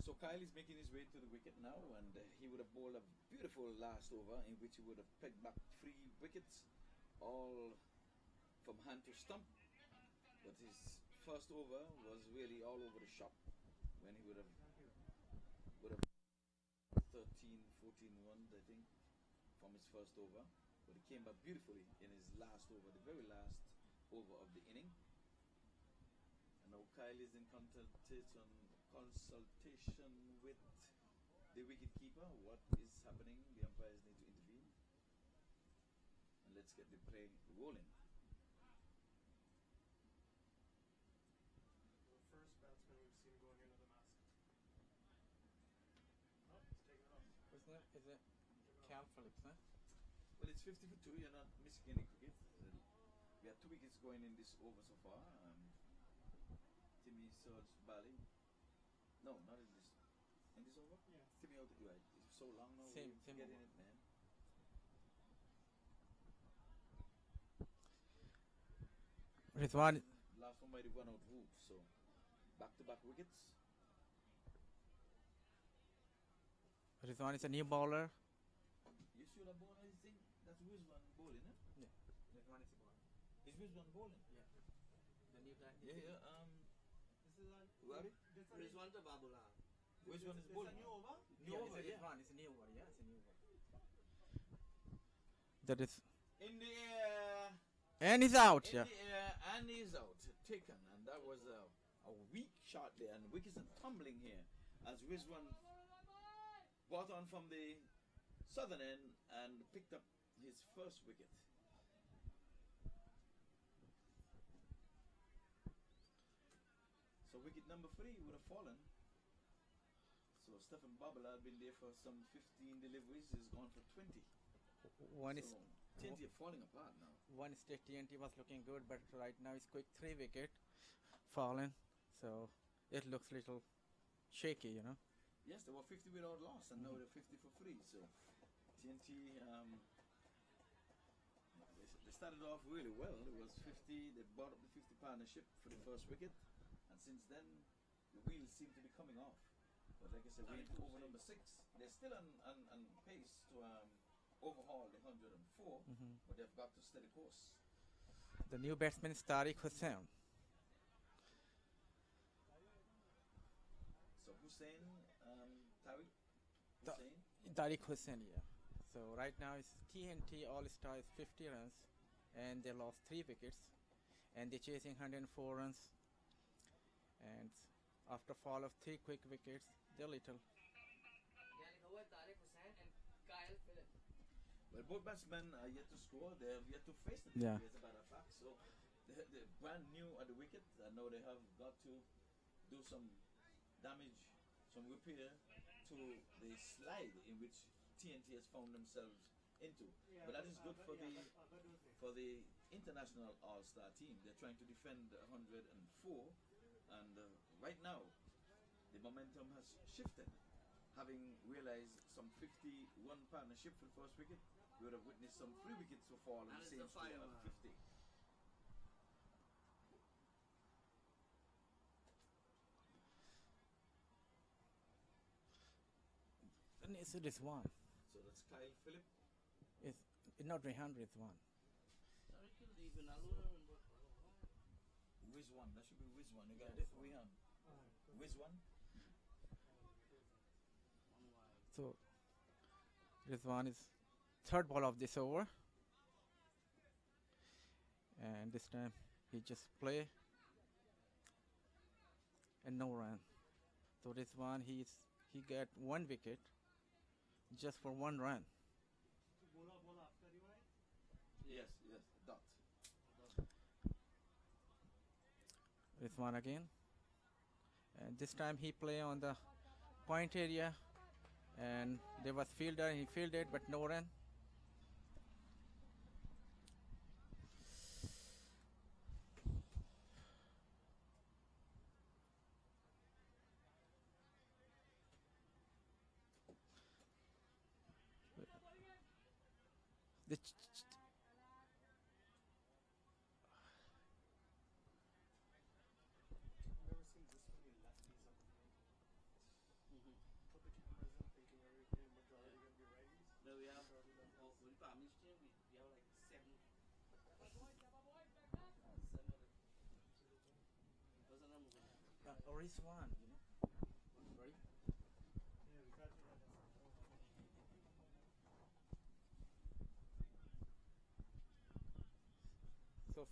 So Kyle is making his way to the wicket now, and he would have bowled a beautiful last over in which he would have pegged back 3 wickets, all from hand to stump. But his first over was really all over the shop when he would have 13, 14 runs, I think, from his first over. but he came back beautifully in his last over, the very last over of the inning. And now Kyle is in consultation with the wicket keeper. What is happening? The umpires need to intervene. And let's get the play rolling. The first batsman we've seen going into the mask. Oh, he's taking it off. Isn't it? Is it Cal Phillips, huh? Well, it's 50 for 2. You're not missing any cricket. We have 2 wickets going in this over so far. Timmy Surge Bali. No, not in this. In this over? Yeah. Timmy out. Right. It's so long now. Same Get in over. it, man. Rizwan, Last one might have run out route, so back-to-back wickets. Rizwan is a new bowler. You should have bowled, I think. That's Wiswan bowling, eh? Yeah. Rizwan is a bowler. Is Wiswan bowling? Yeah. The new guy. Yeah, yeah. This is a Ravi? Rizwan to Babula. Wiswan is bowling. New over? New Yeah, over, it's a yeah. Rizwan. It's a new over. Yeah, it's a new over. That is. In the air. And he's out. In Yeah. the air, and he's out. Taken. And that was a weak shot there. And wickets are tumbling here as Wiswan brought on from the southern end and picked up his first wicket. So wicket number 3 would have fallen. So Stephen Babala had been there for some 15 deliveries. He's gone for 20. One is. So TNT are falling apart now. One state TNT was looking good, but right now it's quick 3 wicket fallen, so it looks little shaky, you know. Yes, they were 50 without loss, and now they're 50 for free. So TNT, they started off really well. It was 50. They brought up the 50 partnership for the first wicket, and since then the wheels seem to be coming off. But like I said, we're into over number 6. They're still on pace to overhaul the 104, but they've got to steady course. The new batsman is Tariq Hussain. So Hussain, Tariq Ta- Hussain. Tariq Hussain, yeah. So right now it's TNT All-Star is 50 runs, and they lost 3 wickets, and they're chasing 104 runs. And after fall of 3 quick wickets, they're little. Well, both batsmen are yet to score. They have yet to face the Yeah. as a matter of fact. So they're brand new at the wicket. I know they have got to do some damage, some repair to the slide in which TNT has found themselves into. But that is good for the international all-star team. They're trying to defend 104, and right now the momentum has shifted. Having realized some 51 partnership for the first wicket, we would have witnessed some 3 wickets to fall in the same score at 50. And it's Rizwan. So that's Kyle Phillip. It's not Rehan Rizwan. Whiz one. That should be whiz one. You got it. Whiz one. So Rizwan is 3rd ball of this over, and this time he just play and no run. So Rizwan he got 1 wicket just for 1 run. Yes, dot. Rizwan again, and this time he play on the point area, and there was fielder, he fielded but no run. The Never seen this many lefties up the field. Put the cameras in thinking every majority gonna be righties. No, we have Majority lefties. for the family stream, we have like 7. 7 or Rizwan, you know. Right? Yeah, we got you.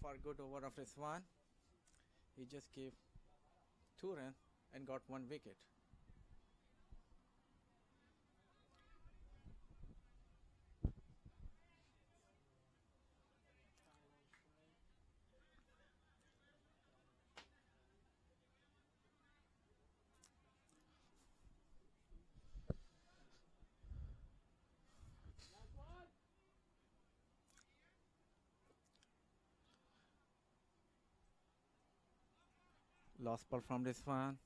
far good over of Rizwan. He just gave 2 runs and got 1 wicket. Lost ball from Rizwan.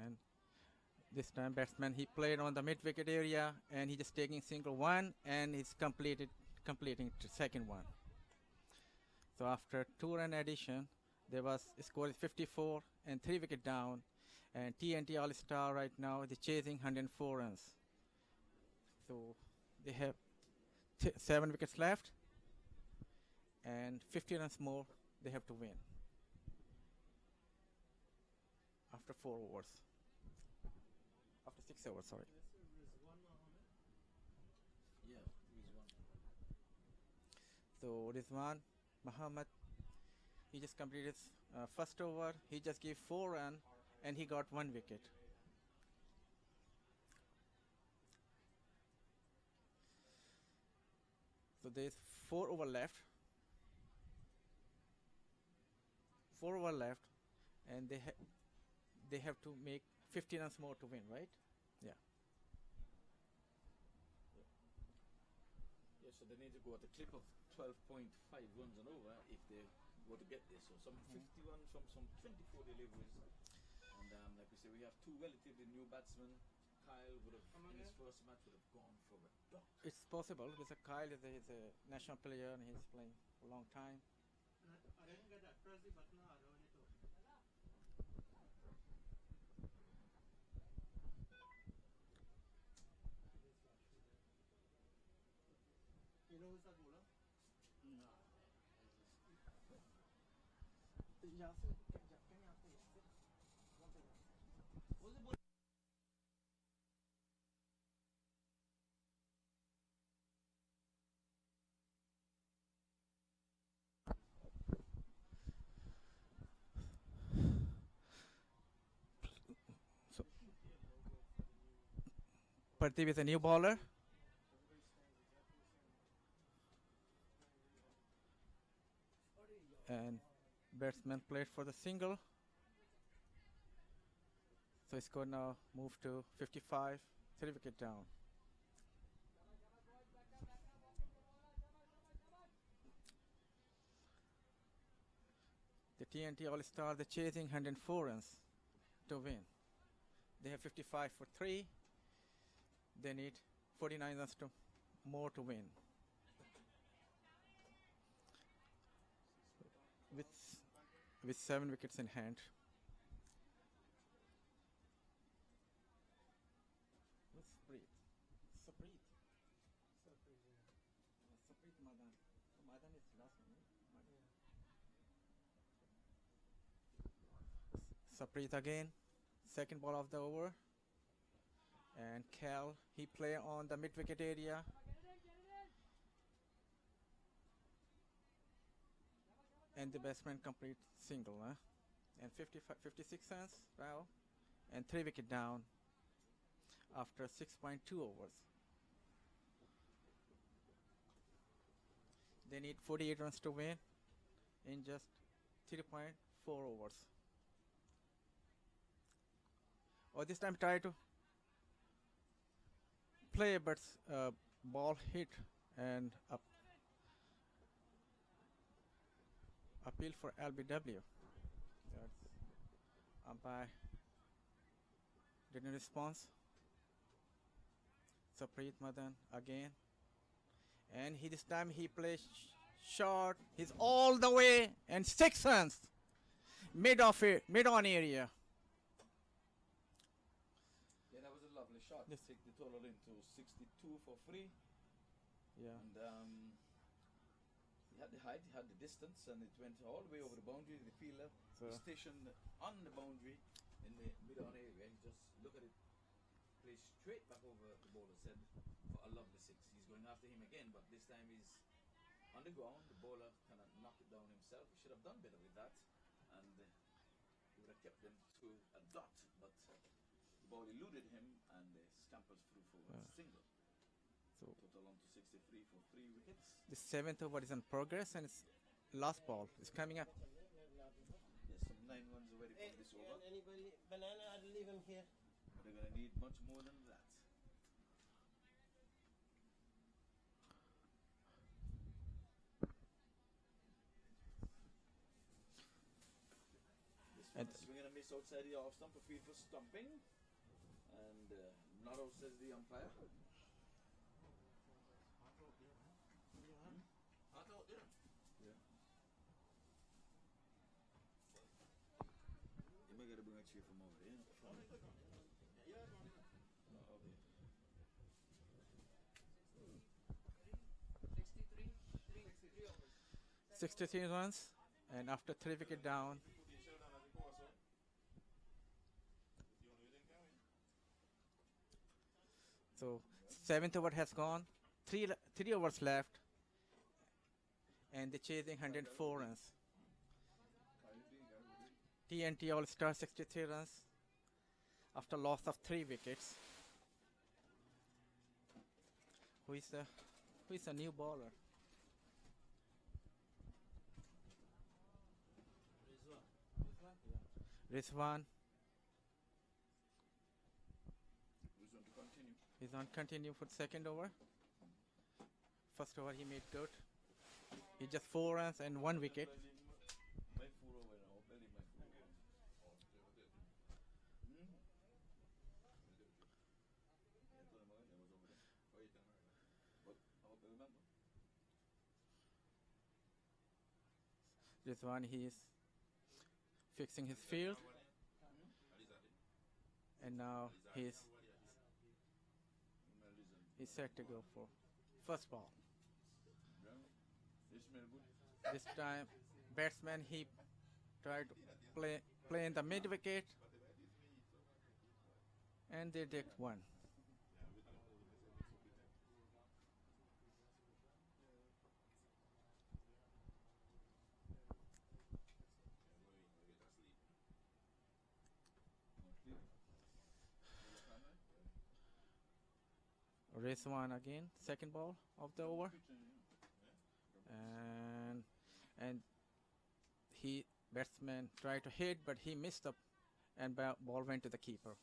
And this time batsman, he played on the mid wicket area and he just taking single one and he's completing the second one. So after 2 run addition, there was a score is 54 and 3 wicket down, and TNT All Star right now they're chasing 104 runs. So they have 7 wickets left and 50 runs more they have to win after 4 overs. After 6 overs, sorry. Yeah, So Rizwan Muhammad, he just completed his first over. He just gave 4 runs and he got 1 wicket. So there's 4 over left. 4 over left, and they have to make 50 runs more to win, right? Yeah. Yeah, so they need to go at a clip of 12.5 runs and over if they were to get this. So some 51 from some 24 deliveries. And like we say, we have 2 relatively new batsmen. Kyle would have, in his first match, would have gone for a dot. It's possible because Kyle is a national player and he's playing for a long time. I didn't get that. Press the button hard on it. You know who's that bowler? Pradeep is a new bowler. And batsman played for the single. So it's going to now move to 55, 3 wicket down. The TNT All Star, they're chasing 104 runs to win. They have 55 for 3. They need 49 runs more to win. With 7 wickets in hand. What's Sabreet? Sabreet. Sabreet Madan. Madan is last name. Sabreet again. Second ball of the over. And Cal, he play on the mid wicket area. And the batsman complete single, and 56 runs, wow, and 3 wicket down after 6.2 overs. They need 48 runs to win in just 3.4 overs. Or this time try to play, but ball hit and up. Appeal for LBW. That's umpire didn't response. Sabreet Madan again, and this time he plays short. He's all the way and 6 runs, mid on area. Yeah, that was a lovely shot. Yes. Take the total into 62 for 3. Yeah. And he had the height, he had the distance, and it went all the way over the boundary. The fielder was stationed on the boundary in the mid-on area. He just look at it, play straight back over the bowler's head for a lovely 6. He's going after him again, but this time he's on the ground. The bowler kind of knocked it down himself. He should have done better with that, and he would have kept them to a dot. But the ball eluded him, and the scampers through for a single. So Total on to 63 for 3 wickets. the 7th over is in progress, and it's last ball is coming up. There's some 9 runs already from this over. Anybody, banana, I'll leave him here. They're going to need much more than that. This one And- is swinging a miss outside the off stump, a field for stumping. And not out, says the umpire. Yeah. You might gotta bring a chair from over there. Oh, okay. 63 runs, and after 3 wicket down, so 7th over has gone, 3 overs left, and they're chasing 104 runs. TNT All Star 63 runs after loss of 3 wickets. Who is the new bowler? Rizwan. Who's going to continue? He's on continue for second over. First over he made good. He just 4 runs and 1 wicket. My food over now. Belly my food over. Hmm? Yeah, I told him already I was over there. But I hope I remember. Rizwan, he is fixing his field. And now he's set to go for first ball. Yeah. They smell good. This time batsman he tried to play in the mid wicket, and they did 1. Rizwan again, second ball of the over, and he batsman tried to hit, but he missed up, and ball went to the keeper.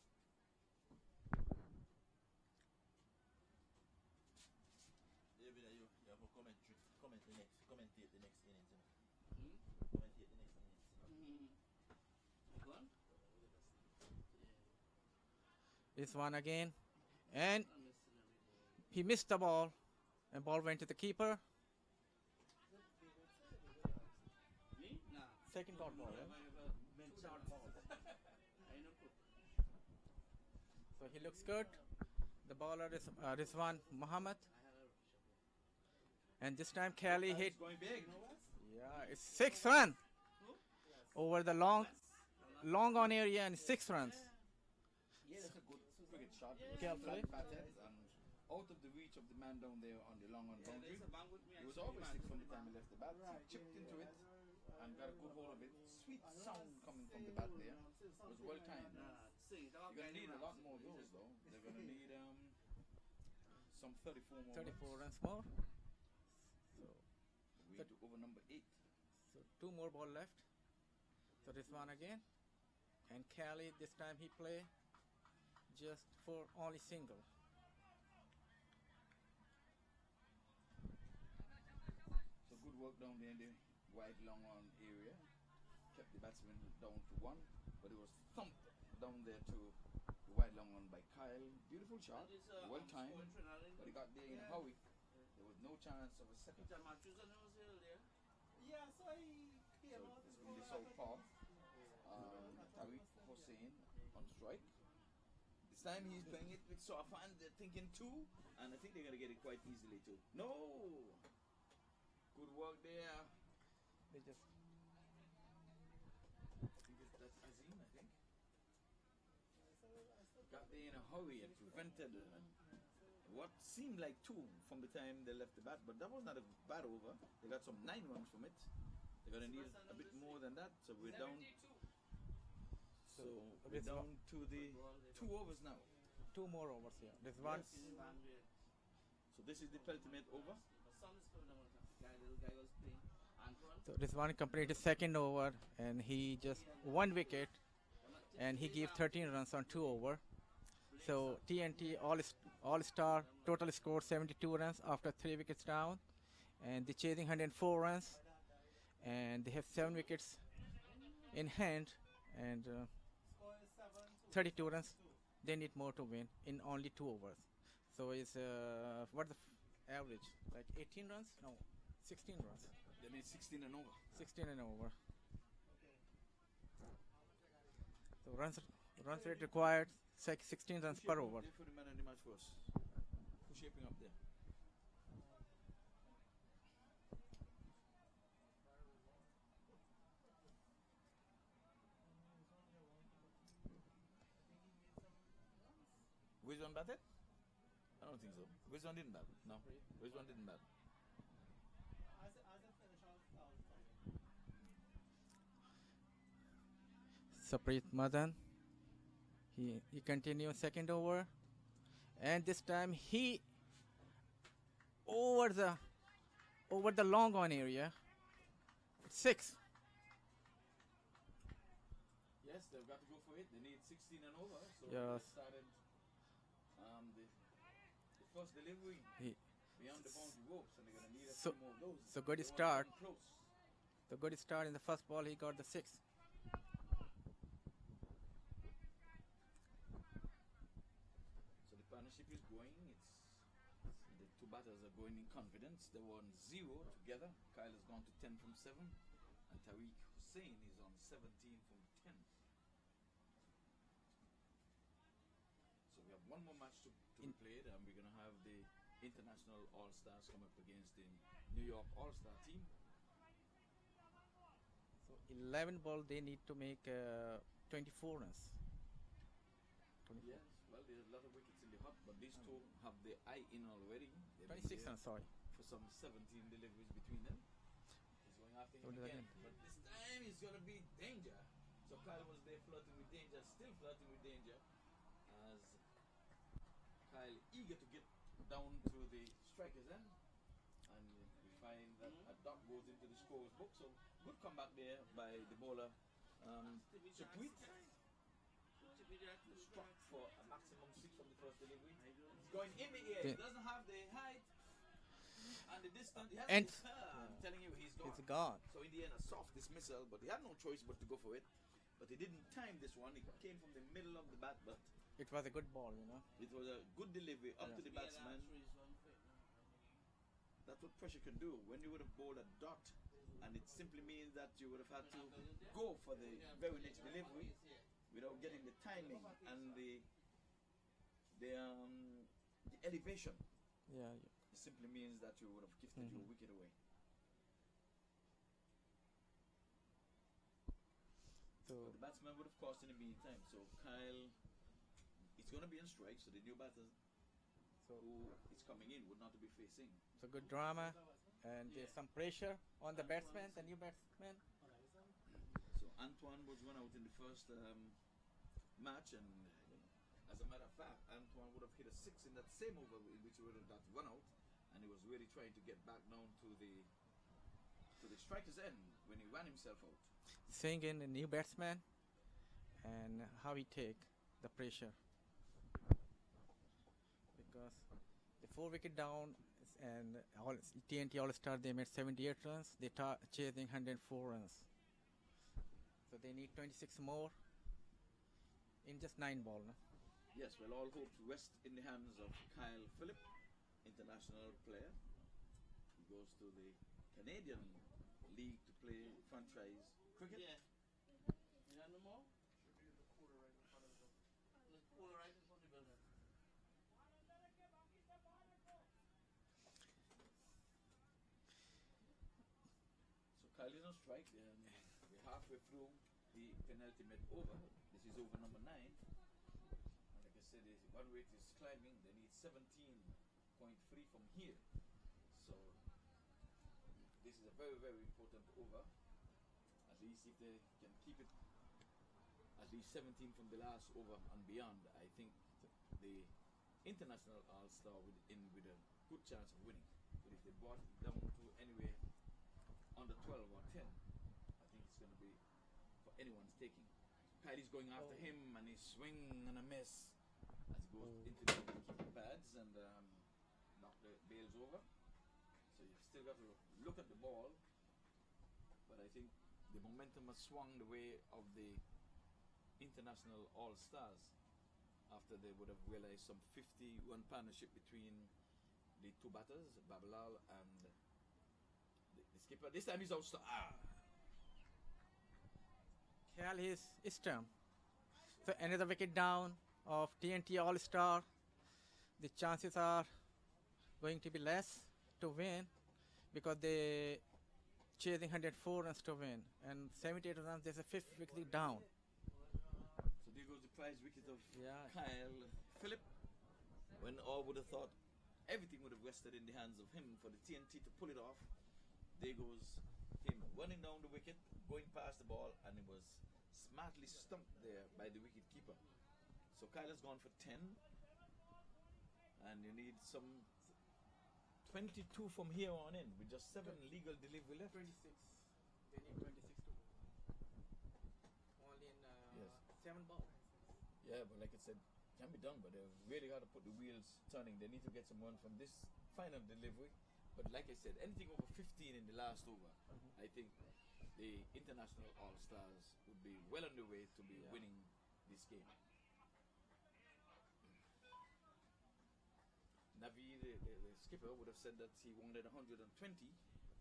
David, you have a commentate the next innings. Commentate the next innings. Gone? Rizwan again, and he missed the ball, and ball went to the keeper. Me? Nah. Second dot ball. Short ball. I know cook. So he looks good. The bowler is Rizwan Muhammad, and this time Kelly hit. Going big. Yeah, it's 6 runs over the long on area, and 6 runs. Yeah, that's a good cricket shot. Carefully. Flat batted and out of the reach of the man down there on the long on Yeah, boundary. there's a bang with me. It was always sick from the time he left the bat. He chipped into it and got a good hold of it. Sweet sound coming from the bat there. It was well timed. See, You're going to need a lot more of those though. They're going to need some 34 more 34 runs. runs more. We to over number 8. So 2 more ball left. So this one again, and Kelly this time he play just for only single. So good work down there in the wide long on area. Kept the batsman down to 1, but it was thumped down there to the wide long on by Kyle. Beautiful shot, well timed, but he got there in a hurry. There was no chance of a second. Yeah, so I So it's been the southpaw. Tariq Hussain on strike. This time he's playing it with Safan. They're thinking 2, and I think they're going to get it quite easily too. No! Good work there. They just That's Azim, I think. Got there in a hurry and prevented what seemed like 2 from the time they left the bat, but that was not a bad over. They got some 9 runs from it. They're gonna need a bit more than that, so we're down. So we're down to the 2 overs now. 2 more overs here. This one. Yes. So this is the penultimate over. So this one completed second over, and he just 1 wicket, and he gave 13 runs on 2 over. So TNT All-Star total scored 72 runs after 3 wickets down, and they're chasing 104 runs, and they have 7 wickets in hand, and 32 runs. They need more to win in only 2 overs. So it's what's the average? Like 18 runs? No, 16 runs. They need 16 and over. 16 and over. So runs rate required 16 runs per over. For the man of the match for us. Who's shaping up there? Which one batted? I don't think so. Which one didn't bat? No. Which one didn't bat? Saprit Madan. He continues second over, and this time he over the long on area. 6. Yes, they've got to go for it. They need 16 and over. So Yes. they started the first delivery beyond the boundary ropes, and they're going to need a So- few more of those. so good They wanna start. come close. The good start in the first ball. He got the 6. So the partnership is going. It's the 2 batters are going in confidence. They were on 0 together. Kyle has gone to 10 from 7, and Tariq Hussain is on 17 from 10. So we have 1 more match to be played, and we're gonna have the international all-stars come up against the New York all-star team. So 11 ball. They need to make 24 runs. 24. Yes, well, there's a lot of wickets in the hut, but these 2 have the eye in already. They've been 26 there runs. Sorry. for some 17 deliveries between them. He's going after him What did I again, get? but this time it's gonna be danger. So Kyle was there flirting with danger, still flirting with danger, as Kyle eager to get down to the striker's end, and we find that a dot goes into the scorer's book. So good comeback there by the bowler. Chaput struck for a maximum 6 from the first delivery. He's going in the air. He doesn't have the height and the distance. He has And- his hair. I'm telling you, he's gone. It's gone. So in the end, a soft dismissal, but he had no choice but to go for it. But he didn't time this one. It came from the middle of the bat, but It was a good ball, you know. it was a good delivery up Yeah. to the batsman. That's what pressure can do. When you would have bowled a dot, and it simply means that you would have had to go for the very next delivery without getting the timing and the elevation. Yeah. It simply means that you would have gifted your wicket away. So But the batsman would have cost in the meantime. So Kyle, it's going to be on strike. So the new batter who is coming in would not be facing. it's a good drama, and there's some pressure on the batsman, the new batsman. So Antoine was one out in the first match, and as a matter of fact, Antoine would have hit a 6 in that same over in which he would have got run out, and he was really trying to get back down to the striker's end when he ran himself out. Seeing in the new batsman and how he take the pressure, because the 4 wicket down and TNT All-Star, they made 78 runs. They chasing 104 runs. So they need 26 more in just 9 ball. No? Yes, well, all hopes rest in the hands of Kyle Phillip, international player. He goes to the Canadian League to play franchise cricket. Yeah. You got no more? Should be in the corner right in front of them. The corner right in front of the building. So Kyle is on strike. We're halfway through the penultimate over. This is over number 9. And like I said, one rate is climbing. They need 17 here. So this is a very, very important over. At least if they can keep it at least 17 from the last over and beyond, I think the international all-star would in with a good chance of winning. But if they brought it down to anywhere under 12 or 10, I think it's going to be for anyone's taking. Kylie's going after him and he swing and a miss as he goes into the keeper pads and knock the bails over. So you've still got to look at the ball, but I think the momentum has swung the way of the international all-stars after they would have realized some 50-1 partnership between the two batters, Babalal and the skipper. This time he's out. Cal his term. So another wicket down of TNT All-Star. The chances are going to be less to win because they chasing 104 runs to win and 78 runs. There's a fifth wicket down. So there goes the prize wicket of Yeah. Kyle Phillip. When all would have thought everything would have rested in the hands of him for the TNT to pull it off, there goes him running down the wicket, going past the ball, and it was smartly stumped there by the wicket keeper. So Kyle has gone for 10, and you need some 22 from here on in with just 7 legal delivery left. 26. They need 26 to win. Only in Yes. 7 balls. Yeah, but like I said, can be done, but they've really got to put the wheels turning. They need to get some run from this final delivery. But like I said, anything over 15 in the last over, I think the international all-stars would be well on the way to be winning this game. Navi, the skipper, would have said that he wanted 120.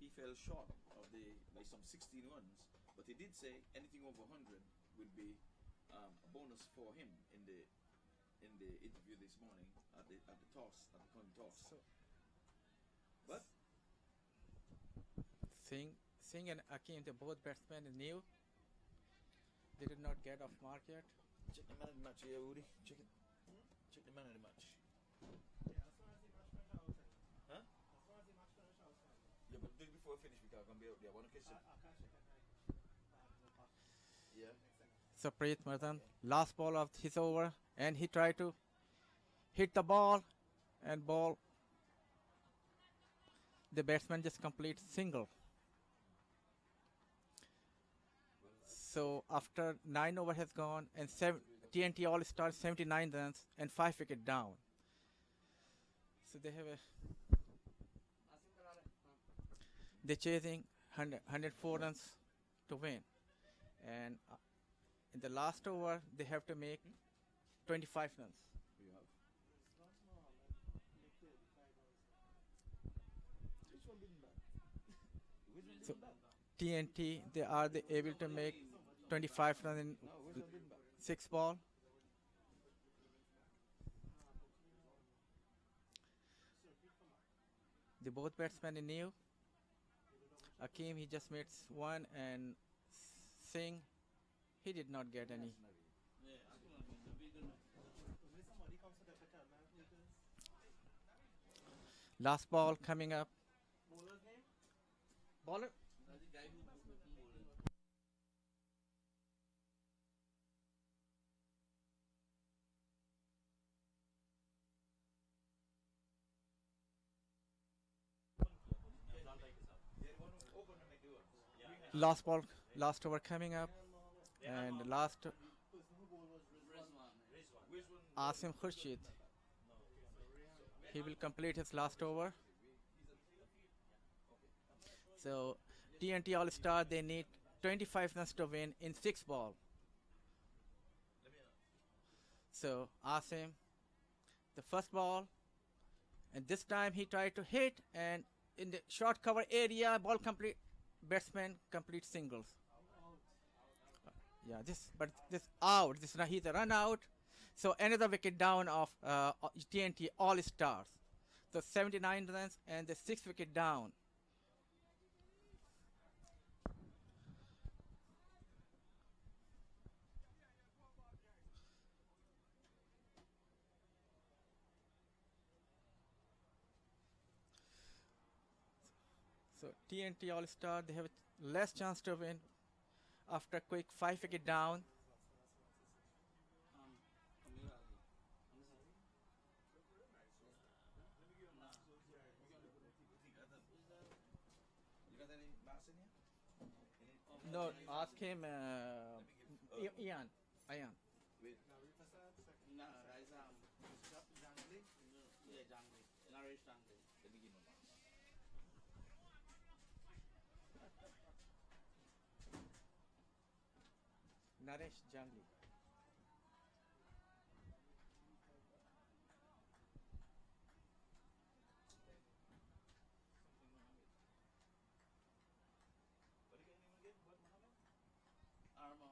He fell short of by some 16 runs, but he did say anything over 100 would be a bonus for him in the interview this morning at the coin toss. But Singh and Akim, they both batsmen are new. They did not get off mark yet. check the man of the match here, Woody. Check it. Check the man of the match. Yeah, as long as the match finish outside. Huh? As long as the match finish outside. Yeah, but do it before we finish because I'm gonna be out there. I wanna catch it. I can't check it. Yeah. So Preet Mardhan, last ball of his over, and he tried to hit the ball, and ball. The batsman just complete single. So after 9 over has gone and TNT All-Star 79 runs and 5 wicket down. So they have they're chasing 104 runs to win, and in the last over they have to make 25 runs. Who you have? Which one didn't bat? Which one So didn't bat? TNT, they are able to make 25 runs in No, which one didn't bat? 6 ball. The both batsmen are new. Akim, he just made 1, and Singh, he did not get any. Last ball coming up. Bowler. Last ball, last over coming up, and last Asim Khurshid. He will complete his last over. So TNT All-Star, they need 25 runs to win in 6 ball. So Asim, the first ball, and this time he tried to hit, and in the short cover area, ball complete. Batsman complete singles. Yeah, this out. He's a run out. So another wicket down of TNT All-Stars. So 79 runs and the 6th wicket down. So TNT All Star, they have less chance to win after quick 5 wicket down. Amir Ali. You got any bats in here? No, ask him, Ian. Ian. Nah, Raisa. Jangli? Yeah, Jangli. Naresh Jangli. Let me give him a bounce. Naresh Jangli. Arma.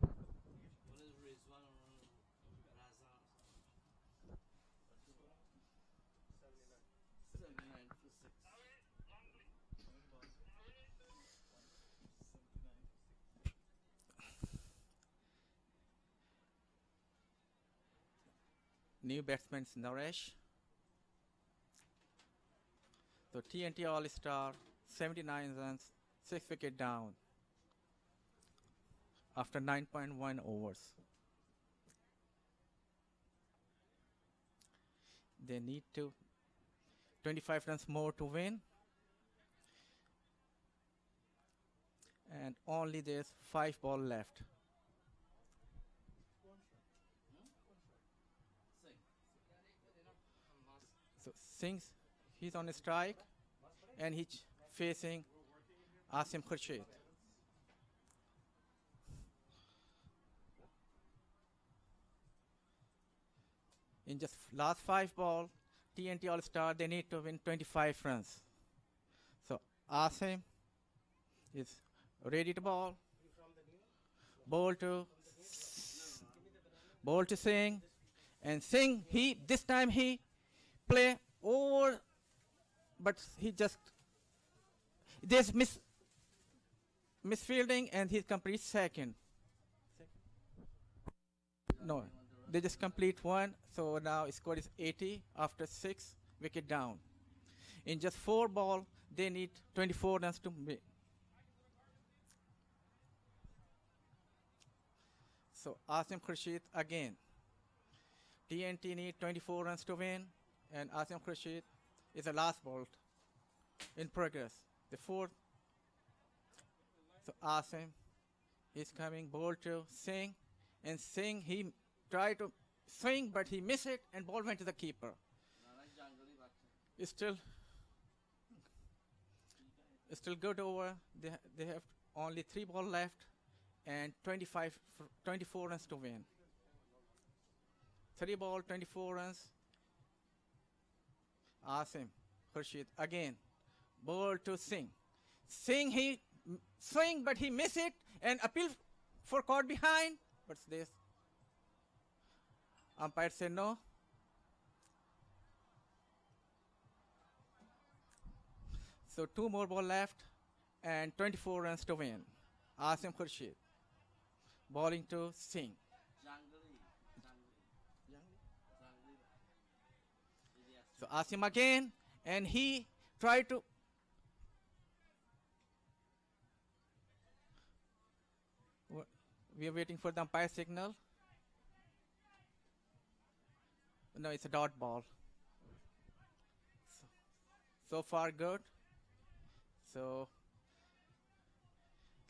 One is Rizwan and one is Raza. 79 for 6. New batsman Naresh. So TNT All Star, 79 runs, 6 wicket down after 9.1 overs. They need to 25 runs more to win. And only there's 5 ball left. Sing. So Singh's, he's on a strike and he's facing Asim Khurshid. In just last 5 ball, TNT All Star, they need to win 25 runs. So Asim is ready to bowl. Bowl to Singh, and Singh, this time he play over, but he just there's misfielding and he complete second. No, they just complete one, so now score is 80 after 6 wicket down. In just 4 ball, they need 24 runs to win. So Asim Khurshid again. TNT need 24 runs to win, and Asim Khurshid is the last ball in progress. The 4th. So Asim is coming, ball to Singh, and Singh, he tried to swing, but he missed it, and ball went to the keeper. It's still good over. They have only 3 ball left and 24 runs to win. 3 ball, 24 runs. Asim Khurshid again. Ball to Singh. Singh, he swing, but he missed it and appeal for caught behind. What's this? Umpire said no. So 2 more ball left and 24 runs to win. Asim Khurshid. Bowling to Singh. So Asim again, and he tried to. We are waiting for the umpire signal. No, it's a dot ball. So far good. So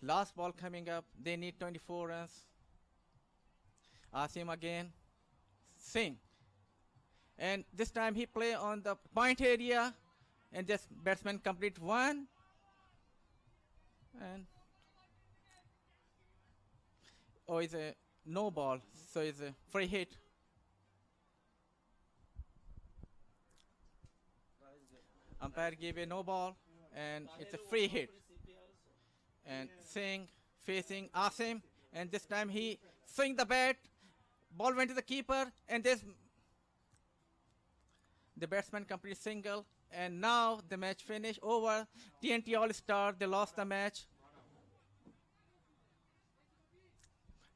last ball coming up, they need 24 runs. Asim again. Singh. And this time he play on the point area, and this batsman complete 1. And it's a no ball, so it's a free hit. Umpire gave a no ball, and it's a free hit. And Singh facing Asim, and this time he swing the bat, ball went to the keeper, and the batsman complete single, and now the match finish over. TNT All Star, they lost the match.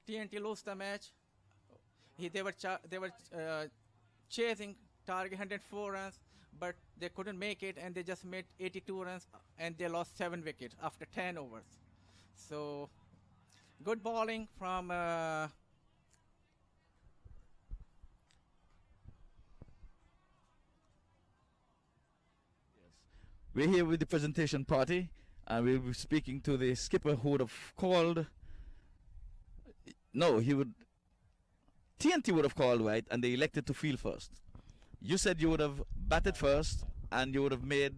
TNT lost the match. They were chasing target 104 runs, but they couldn't make it, and they just made 82 runs, and they lost 7 wickets after 10 overs. So good bowling from We're here with the presentation party, and we'll be speaking to the skipper who would have called. No, he would. TNT would have called, right, and they elected to field first. You said you would have batted first, and you would have made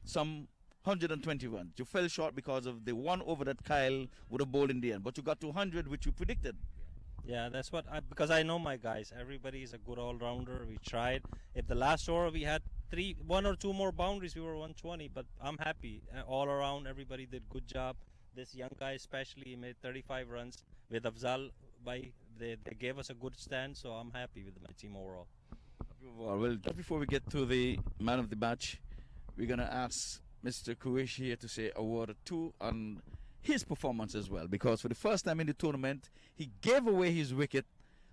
some 120 runs. You fell short because of the one over that Kyle would have bowled in the end, but you got to 100, which you predicted. Yeah, that's what because I know my guys. Everybody is a good all-rounder. We tried. If the last over we had one or two more boundaries, we were 120. But I'm happy. All around, everybody did good job. This young guy especially made 35 runs with Afzal. They gave us a good stand, so I'm happy with my team overall. Well, just before we get to the man of the match, we're going to ask Mr. Qureshi here to say a word or two on his performance as well, because for the first time in the tournament, he gave away his wicket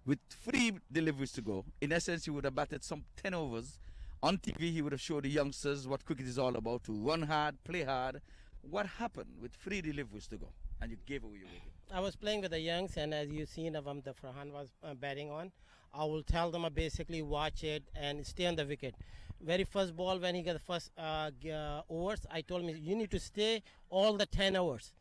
with 3 deliveries to go. In essence, he would have batted some 10 overs. On TV, he would have showed the youngsters what cricket is all about, to run hard, play hard. What happened with 3 deliveries to go, and you gave away your wicket? I was playing with the youngs, and as you seen, the Farhan was batting on. I will tell them basically watch it and stay on the wicket. Very first ball, when he got the first overs, I told him you need to stay all the 10 overs.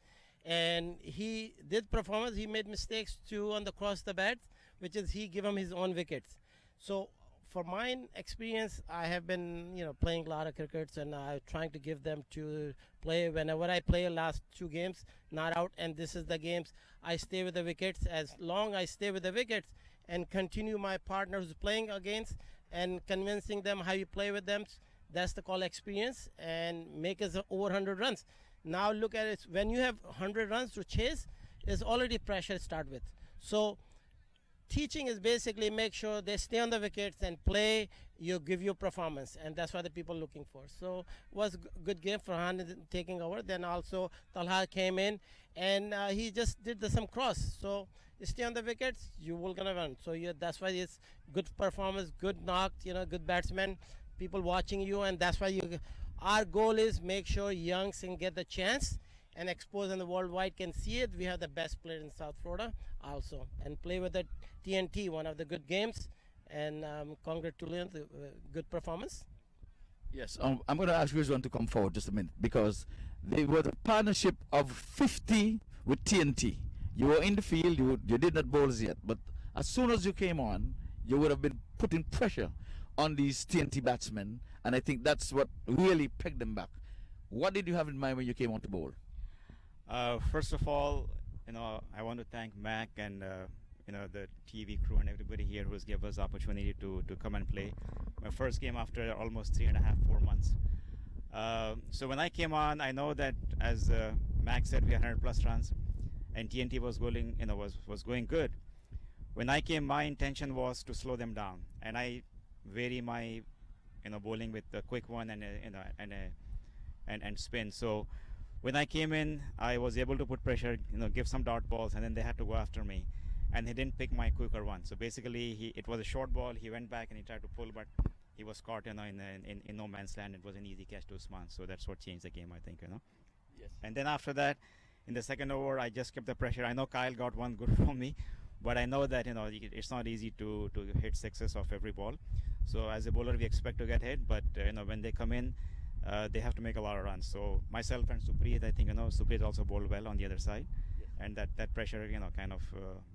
And he did performance. He made mistakes too on the cross the bat, which is he give him his own wickets. So for my experience, I have been playing a lot of crickets, and trying to give them to play. Whenever I play last 2 games, not out, and this is the games, I stay with the wickets. As long I stay with the wickets and continue my partners playing against and convincing them how you play with them, that's the call experience, and make us over 100 runs. Now look at it, when you have 100 runs to chase, there's already pressure to start with. So teaching is basically make sure they stay on the wickets and play, you give your performance, and that's what the people are looking for. So was good game for Han taking over. Then also Talha came in, and he just did some cross. So you stay on the wickets, you will gonna run. So that's why it's good performance, good knock, good batsman, people watching you, and that's why our goal is make sure youngs can get the chance and expose, and the worldwide can see it. We have the best player in South Florida also, and play with the TNT, one of the good games, and congratulations, good performance. Yes, I'm going to ask Rizwan to come forward just a minute, because they were the partnership of 50 with TNT. You were in the field, you did not bowl as yet, but as soon as you came on, you would have been putting pressure on these TNT batsmen, and I think that's what really pegged them back. What did you have in mind when you came on to bowl? First of all, I want to thank MAQ and the TV crew and everybody here who has given us opportunity to come and play. My first game after almost 3.5-4 months. So when I came on, I know that as MAQ said, we had 100+ runs, and TNT was going, was going good. When I came, my intention was to slow them down, and I vary my bowling with a quick one and spin. So when I came in, I was able to put pressure, give some dot balls, and then they had to go after me, and he didn't pick my quicker one. So basically, it was a short ball. He went back and he tried to pull, but he was caught, in no man's land. It was an easy catch to Usman. So that's what changed the game, I think, Yes. And then after that, in the second over, I just kept the pressure. I know Kyle got one good from me, but I know that it's not easy to hit sixes off every ball. So as a bowler, we expect to get hit, but when they come in, they have to make a lot of runs. So myself and Supreet, I think Supreet also bowled well on the other side, and that pressure kind of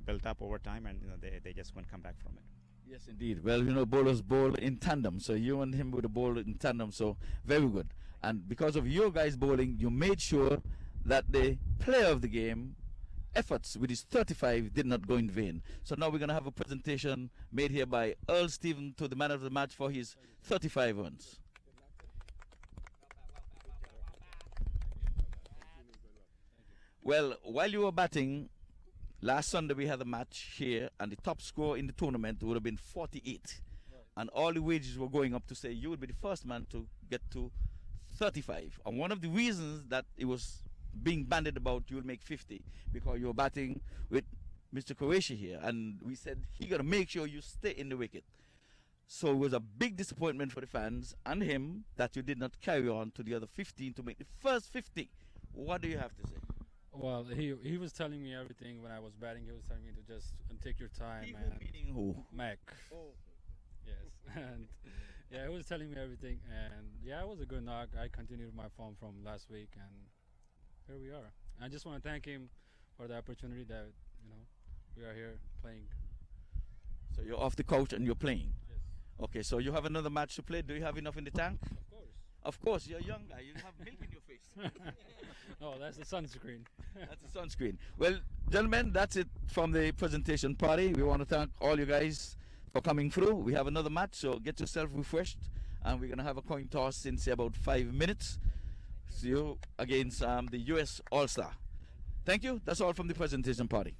built up over time, and they just couldn't come back from it. Yes, indeed. Well, bowlers bowl in tandem, so you and him would have bowled in tandem, so very good. And because of your guys bowling, you made sure that the player of the game efforts with his 35 did not go in vain. So now we're going to have a presentation made here by Earl Stephen to the man of the match for his 35 runs. Well, while you were batting, last Sunday we had a match here, and the top score in the tournament would have been 48. And all the wages were going up to say you would be the first man to get to 35. And one of the reasons that it was being bandied about you will make 50, because you're batting with Mr. Qureshi here, and we said he got to make sure you stay in the wicket. So it was a big disappointment for the fans and him that you did not carry on to the other 15 to make the first 50. What do you have to say? Well, he was telling me everything when I was batting. He was telling me to just take your time He who and meaning who? Mac. Yes, and yeah, he was telling me everything, and yeah, it was a good knock. I continued my form from last week, and here we are. I just want to thank him for the opportunity that we are here playing. So you're off the couch and you're playing. Yes, Okay, so you have another match to play. Do you have enough in the tank? of course. Of course, you're a young guy. You have milk in your face. Oh, that's the sunscreen. That's the sunscreen. Well, gentlemen, that's it from the presentation party. We want to thank all you guys for coming through. We have another match, so get yourself refreshed. And we're going to have a coin toss in, say, about 5 minutes. See you against the US All-Star. Thank you. That's all from the presentation party.